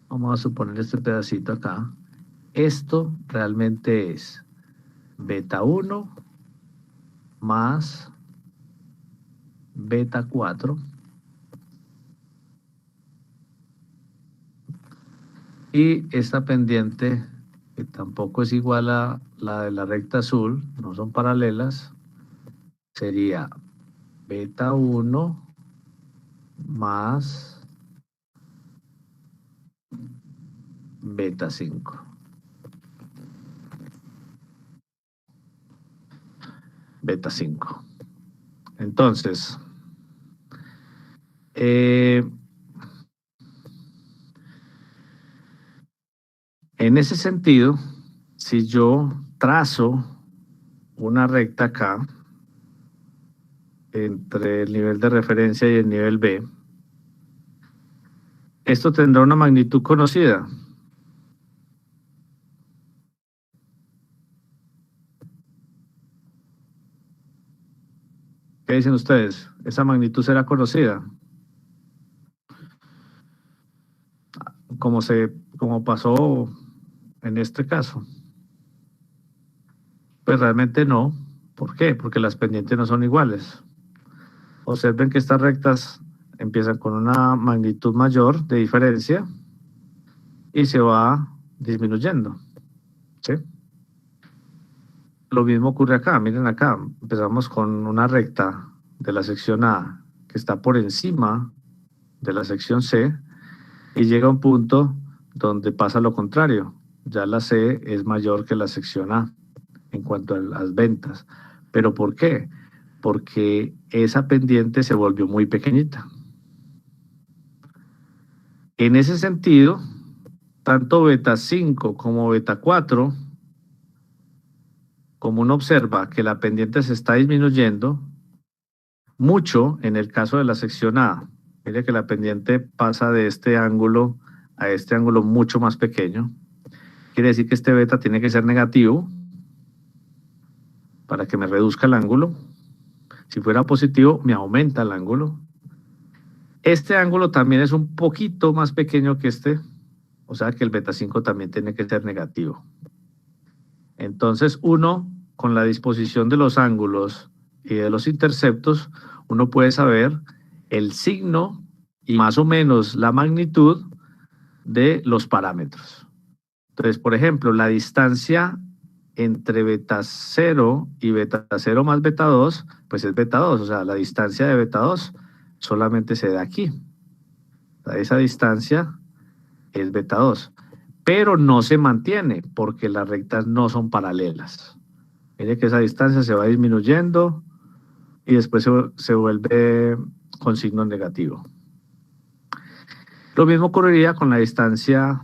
S1: Vamos a suponer este pedacito acá. Esto realmente es beta 1 más beta 4. Y esta pendiente, que tampoco es igual a la de la recta azul, no son paralelas, sería beta 1 más beta 5. Beta 5. Entonces, en ese sentido, si yo trazo una recta acá, entre el nivel de referencia y el nivel B, esto tendrá una magnitud conocida. ¿Qué dicen ustedes? ¿Esa magnitud será conocida? Como pasó en este caso. Pues realmente no. ¿Por qué? Porque las pendientes no son iguales. Observen que estas rectas empiezan con una magnitud mayor de diferencia y se va disminuyendo, ¿sí? Lo mismo ocurre acá, miren acá, empezamos con una recta de la sección A que está por encima de la sección C y llega a un punto donde pasa lo contrario, ya la C es mayor que la sección A en cuanto a las ventas. ¿Pero por qué? Porque esa pendiente se volvió muy pequeñita. En ese sentido, tanto beta 5 como beta 4, como uno observa que la pendiente se está disminuyendo mucho en el caso de la sección A Mire que la pendiente pasa de este ángulo a este ángulo mucho más pequeño. Quiere decir que este beta tiene que ser negativo para que me reduzca el ángulo. Si fuera positivo, me aumenta el ángulo. Este ángulo también es un poquito más pequeño que este, o sea que el beta 5 también tiene que ser negativo. Entonces uno, con la disposición de los ángulos y de los interceptos, uno puede saber el signo y más o menos la magnitud de los parámetros. Entonces, por ejemplo, la distancia entre beta 0 y beta 0 más beta 2, pues es beta 2, o sea, la distancia de beta 2 solamente se da aquí. O sea, esa distancia es beta 2, pero no se mantiene porque las rectas no son paralelas. Mire que esa distancia se va disminuyendo y después se vuelve con signo negativo. Lo mismo ocurriría con la distancia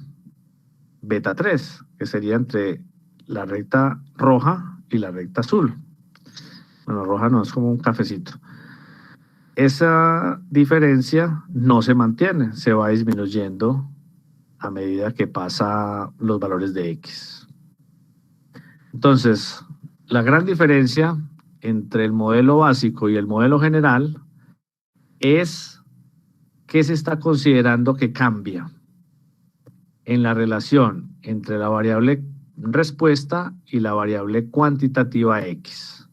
S1: beta 3, que sería entre la recta roja y la recta azul. Bueno, roja no, es como un cafecito. Esa diferencia no se mantiene, se va disminuyendo a medida que pasa los valores de X. Entonces, la gran diferencia entre el modelo básico y el modelo general es que se está considerando que cambia en la relación entre la variable respuesta y la variable cuantitativa X.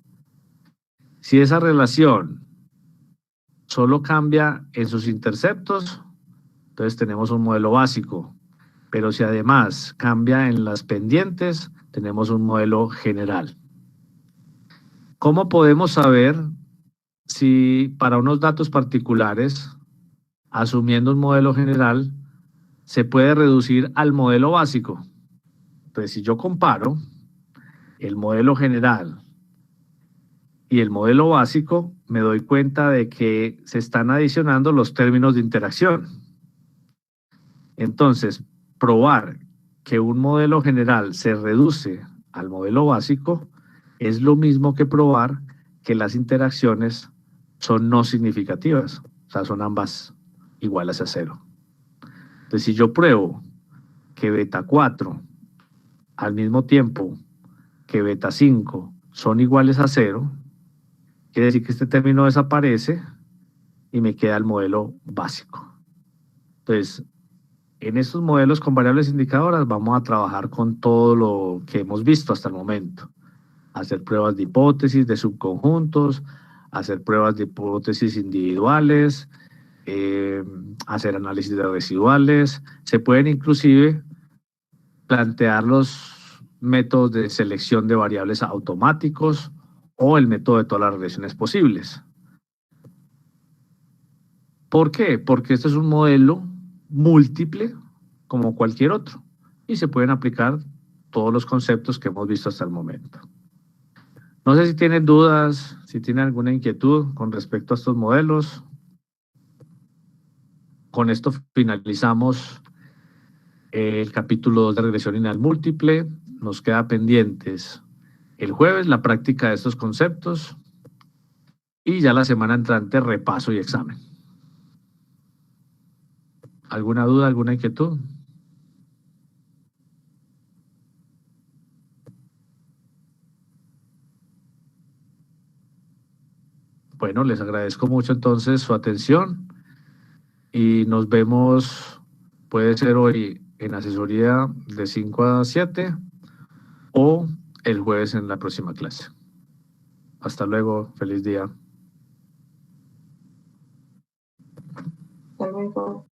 S1: Si esa relación solo cambia en sus interceptos, entonces tenemos un modelo básico, pero si además cambia en las pendientes, tenemos un modelo general. ¿Cómo podemos saber si para unos datos particulares, asumiendo un modelo general, se puede reducir al modelo básico? Entonces, si yo comparo el modelo general y el modelo básico, me doy cuenta de que se están adicionando los términos de interacción. Entonces, probar que un modelo general se reduce al modelo básico es lo mismo que probar que las interacciones son no significativas, o sea, son ambas iguales a 0. Entonces, si yo pruebo que beta 4 al mismo tiempo que beta 5 son iguales a 0, quiere decir que este término desaparece y me queda el modelo básico. Entonces, en estos modelos con variables indicadoras vamos a trabajar con todo lo que hemos visto hasta el momento. Hacer pruebas de hipótesis, de subconjuntos, hacer pruebas de hipótesis individuales, hacer análisis de residuales. Se pueden inclusive plantear los métodos de selección de variables automáticos o el método de todas las regresiones posibles. ¿Por qué? Porque este es un modelo múltiple como cualquier otro y se pueden aplicar todos los conceptos que hemos visto hasta el momento. No sé si tienen dudas, si tienen alguna inquietud con respecto a estos modelos. Con esto finalizamos el capítulo 2 de regresión lineal múltiple. Nos queda pendientes el jueves la práctica de estos conceptos y ya la semana entrante repaso y examen. ¿Alguna duda, alguna inquietud? Bueno, les agradezco mucho entonces su atención y nos vemos, puede ser hoy en asesoría de 5 a 7 o el jueves en la próxima clase. Hasta luego, feliz día.
S2: Hasta luego.